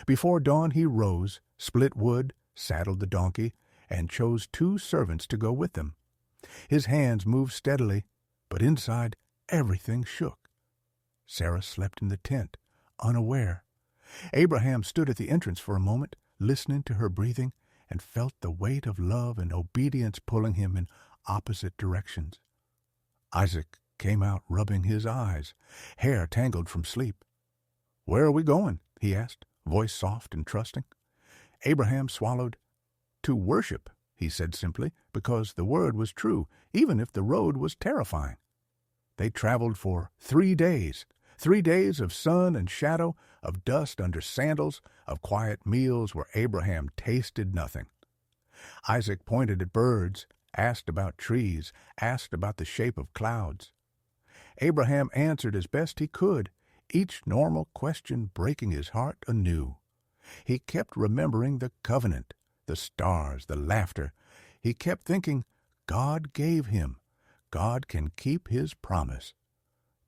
Before dawn he rose, split wood, saddled the donkey, and chose 2 servants to go with them. His hands moved steadily, but inside everything shook. Sarah slept in the tent, unaware. Abraham stood at the entrance for a moment, listening to her breathing, and felt the weight of love and obedience pulling him in opposite directions. Isaac came out rubbing his eyes, hair tangled from sleep. "Where are we going?" he asked, voice soft and trusting. Abraham swallowed. "To worship," he said simply, because the word was true, even if the road was terrifying. They traveled for 3 days, 3 days of sun and shadow, of dust under sandals, of quiet meals where Abraham tasted nothing. Isaac pointed at birds, asked about trees, asked about the shape of clouds. Abraham answered as best he could, each normal question breaking his heart anew. He kept remembering the covenant, the stars, the laughter. He kept thinking, God gave him. God can keep his promise.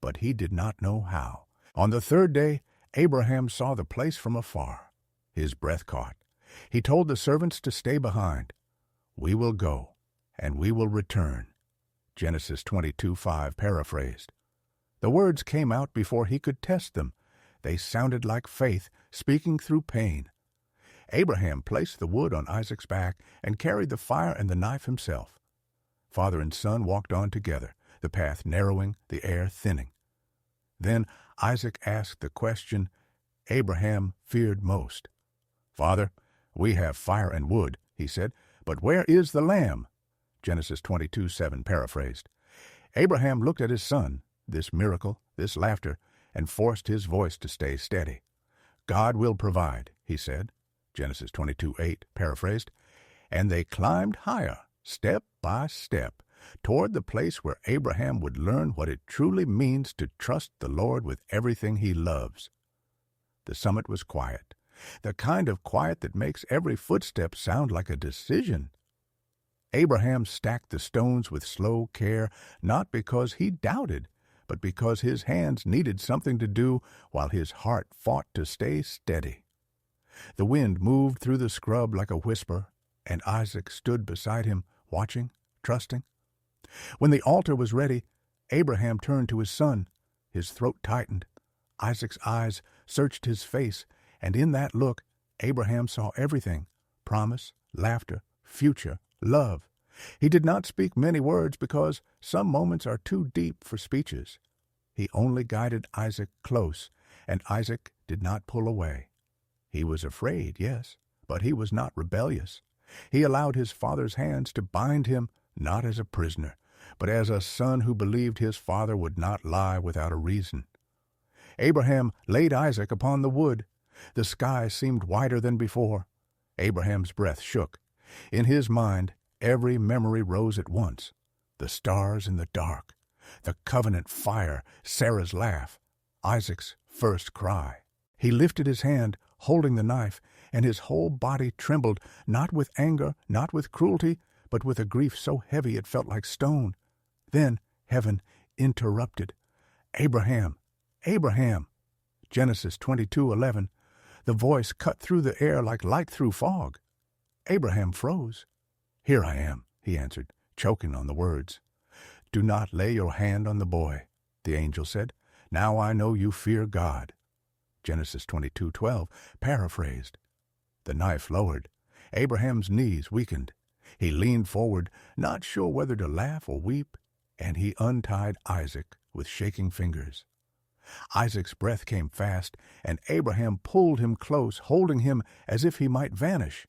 But he did not know how. On the 3rd day, Abraham saw the place from afar. His breath caught. He told the servants to stay behind. "We will go, and we will return." Genesis 22:5 paraphrased. The words came out before he could test them. They sounded like faith speaking through pain. Abraham placed the wood on Isaac's back and carried the fire and the knife himself. Father and son walked on together, the path narrowing, the air thinning. Then Isaac asked the question Abraham feared most. "Father, we have fire and wood," he said, "but where is the lamb?" Genesis 22:7 paraphrased. Abraham looked at his son, this miracle, this laughter, and forced his voice to stay steady. "God will provide," he said. Genesis 22:8 paraphrased. And they climbed higher, step by step, toward the place where Abraham would learn what it truly means to trust the Lord with everything he loves. The summit was quiet, the kind of quiet that makes every footstep sound like a decision. Abraham stacked the stones with slow care, not because he doubted, but because his hands needed something to do while his heart fought to stay steady. The wind moved through the scrub like a whisper, and Isaac stood beside him, watching, trusting. When the altar was ready, Abraham turned to his son. His throat tightened. Isaac's eyes searched his face, and in that look, Abraham saw everything: promise, laughter, future, love. He did not speak many words because some moments are too deep for speeches. He only guided Isaac close, and Isaac did not pull away. He was afraid, yes, but he was not rebellious. He allowed his father's hands to bind him, not as a prisoner, but as a son who believed his father would not lie without a reason. Abraham laid Isaac upon the wood. The sky seemed wider than before. Abraham's breath shook. In his mind, every memory rose at once. The stars in the dark, the covenant fire, Sarah's laugh, Isaac's first cry. He lifted his hand, holding the knife, and his whole body trembled, not with anger, not with cruelty, but with a grief so heavy it felt like stone. Then heaven interrupted. "Abraham, Abraham!" Genesis 22:11. The voice cut through the air like light through fog. Abraham froze. "Here I am," he answered, choking on the words. "Do not lay your hand on the boy," the angel said. "Now I know you fear God." Genesis 22:12, paraphrased. The knife lowered. Abraham's knees weakened. He leaned forward, not sure whether to laugh or weep, and he untied Isaac with shaking fingers. Isaac's breath came fast, and Abraham pulled him close, holding him as if he might vanish.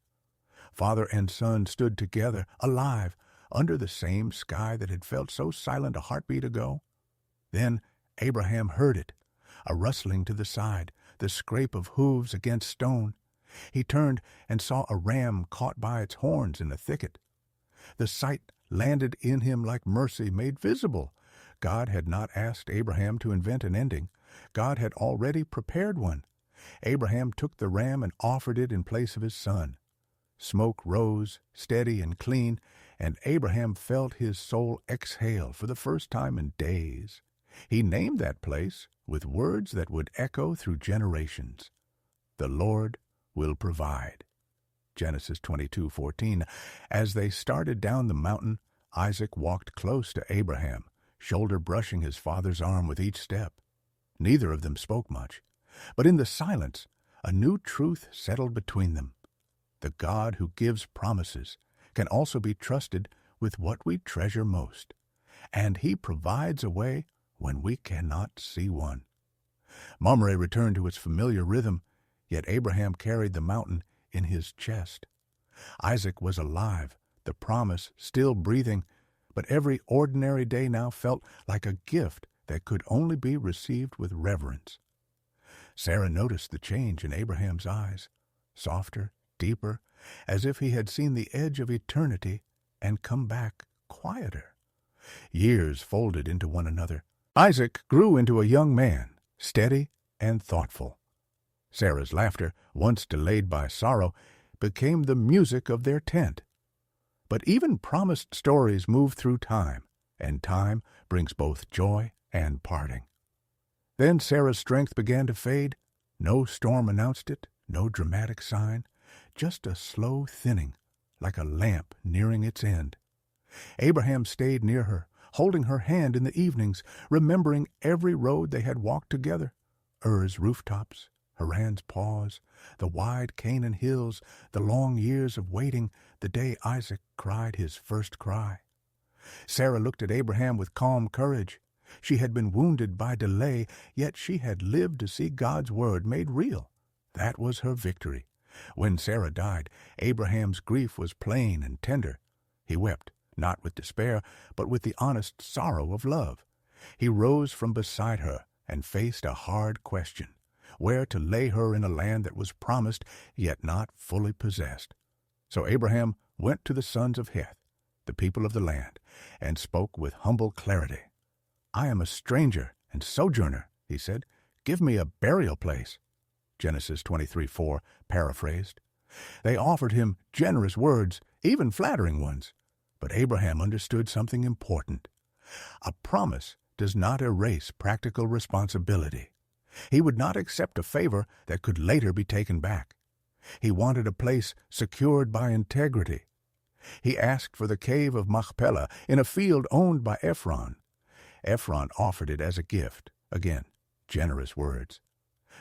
Father and son stood together, alive, under the same sky that had felt so silent a heartbeat ago. Then Abraham heard it, a rustling to the side, the scrape of hooves against stone. He turned and saw a ram caught by its horns in a thicket. The sight landed in him like mercy made visible. God had not asked Abraham to invent an ending. God had already prepared one. Abraham took the ram and offered it in place of his son. Smoke rose, steady and clean, and Abraham felt his soul exhale for the first time in days. He named that place with words that would echo through generations. The Lord will provide. Genesis 22:14. As they started down the mountain, Isaac walked close to Abraham, shoulder brushing his father's arm with each step. Neither of them spoke much, but in the silence, a new truth settled between them. The God who gives promises can also be trusted with what we treasure most, and He provides a way when we cannot see one. Mamre returned to its familiar rhythm, yet Abraham carried the mountain in his chest. Isaac was alive, the promise still breathing, but every ordinary day now felt like a gift that could only be received with reverence. Sarah noticed the change in Abraham's eyes, softer, deeper, as if he had seen the edge of eternity and come back quieter. Years folded into one another. Isaac grew into a young man, steady and thoughtful. Sarah's laughter, once delayed by sorrow, became the music of their tent. But even promised stories move through time, and time brings both joy and parting. Then Sarah's strength began to fade. No storm announced it, no dramatic sign, just a slow thinning, like a lamp nearing its end. Abraham stayed near her, holding her hand in the evenings, remembering every road they had walked together, Ur's rooftops, Haran's pause, the wide Canaan hills, the long years of waiting, the day Isaac cried his first cry. Sarah looked at Abraham with calm courage. She had been wounded by delay, yet she had lived to see God's word made real. That was her victory. When Sarah died, Abraham's grief was plain and tender. He wept, not with despair, but with the honest sorrow of love. He rose from beside her and faced a hard question, where to lay her in a land that was promised, yet not fully possessed. So Abraham went to the sons of Heth, the people of the land, and spoke with humble clarity. "I am a stranger and sojourner," he said. "Give me a burial place." Genesis 23:4, paraphrased. They offered him generous words, even flattering ones. But Abraham understood something important. A promise does not erase practical responsibility. He would not accept a favor that could later be taken back. He wanted a place secured by integrity. He asked for the cave of Machpelah in a field owned by Ephron. Ephron offered it as a gift. Again, generous words.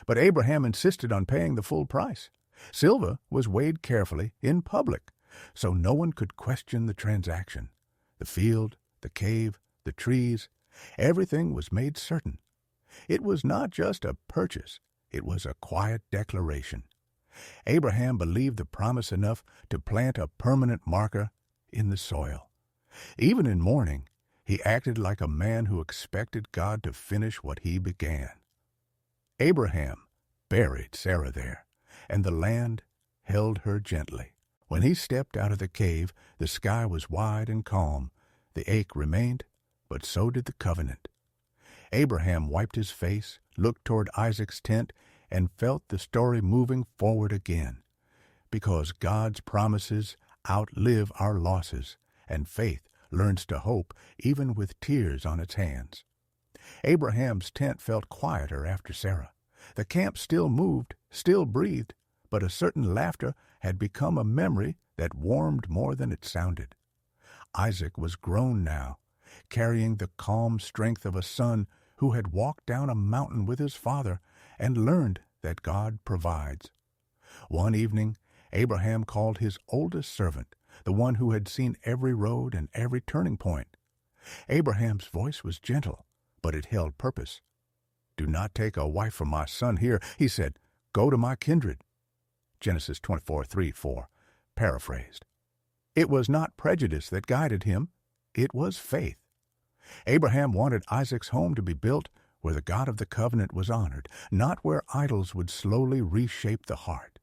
But Abraham insisted on paying the full price. Silver was weighed carefully in public, so no one could question the transaction. The field, the cave, the trees, everything was made certain. It was not just a purchase, it was a quiet declaration. Abraham believed the promise enough to plant a permanent marker in the soil. Even in mourning, he acted like a man who expected God to finish what he began. Abraham buried Sarah there, and the land held her gently. When he stepped out of the cave, the sky was wide and calm. The ache remained, but so did the covenant. Abraham wiped his face, looked toward Isaac's tent, and felt the story moving forward again. Because God's promises outlive our losses, and faith learns to hope even with tears on its hands. Abraham's tent felt quieter after Sarah. The camp still moved, still breathed, but a certain laughter had become a memory that warmed more than it sounded. Isaac was grown now, carrying the calm strength of a son who had walked down a mountain with his father and learned that God provides. One evening, Abraham called his oldest servant, the one who had seen every road and every turning point. Abraham's voice was gentle, but it held purpose. "Do not take a wife for my son here," he said. "Go to my kindred." Genesis 24:3-4, paraphrased. It was not prejudice that guided him. It was faith. Abraham wanted Isaac's home to be built where the God of the covenant was honored, not where idols would slowly reshape the heart.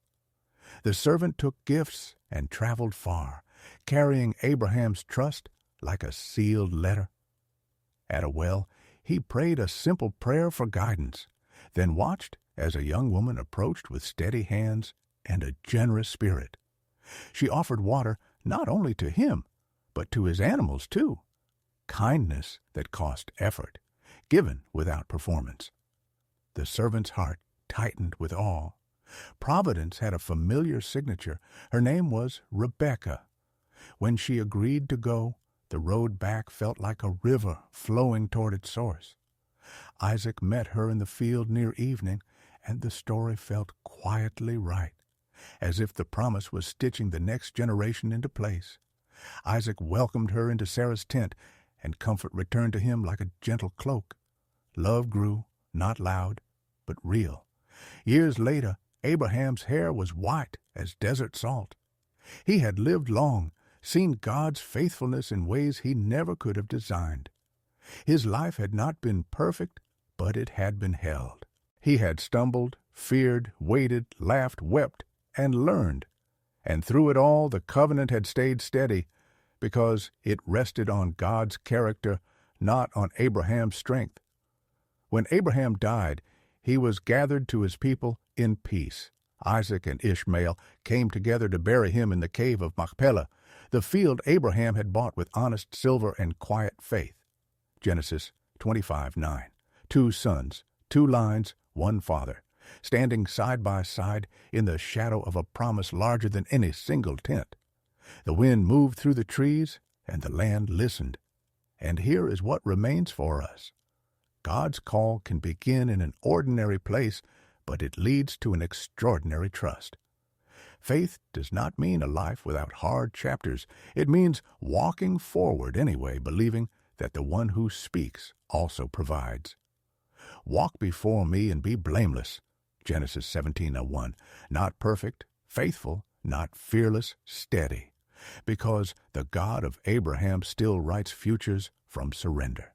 The servant took gifts and traveled far, carrying Abraham's trust like a sealed letter. At a well, he prayed a simple prayer for guidance, then watched as a young woman approached with steady hands and a generous spirit. She offered water not only to him, but to his animals too. Kindness that cost effort, given without performance. The servant's heart tightened with awe. Providence had a familiar signature. Her name was Rebecca. When she agreed to go, the road back felt like a river flowing toward its source. Isaac met her in the field near evening, and the story felt quietly right, as if the promise was stitching the next generation into place. Isaac welcomed her into Sarah's tent, and comfort returned to him like a gentle cloak. Love grew, not loud, but real. Years later, Abraham's hair was white as desert salt. He had lived long, seen God's faithfulness in ways he never could have designed. His life had not been perfect, but it had been held. He had stumbled, feared, waited, laughed, wept, and learned. And through it all, the covenant had stayed steady, because it rested on God's character, not on Abraham's strength. When Abraham died, he was gathered to his people in peace. Isaac and Ishmael came together to bury him in the cave of Machpelah, the field Abraham had bought with honest silver and quiet faith. Genesis 25:9. 2 sons, 2 lines, 1 father, standing side by side in the shadow of a promise larger than any single tent. The wind moved through the trees, and the land listened. And here is what remains for us. God's call can begin in an ordinary place, but it leads to an extraordinary trust. Faith does not mean a life without hard chapters. It means walking forward anyway, believing that the one who speaks also provides. Walk before me and be blameless. Genesis 17:1. Not perfect, faithful, not fearless, steady. Because the God of Abraham still writes futures from surrender.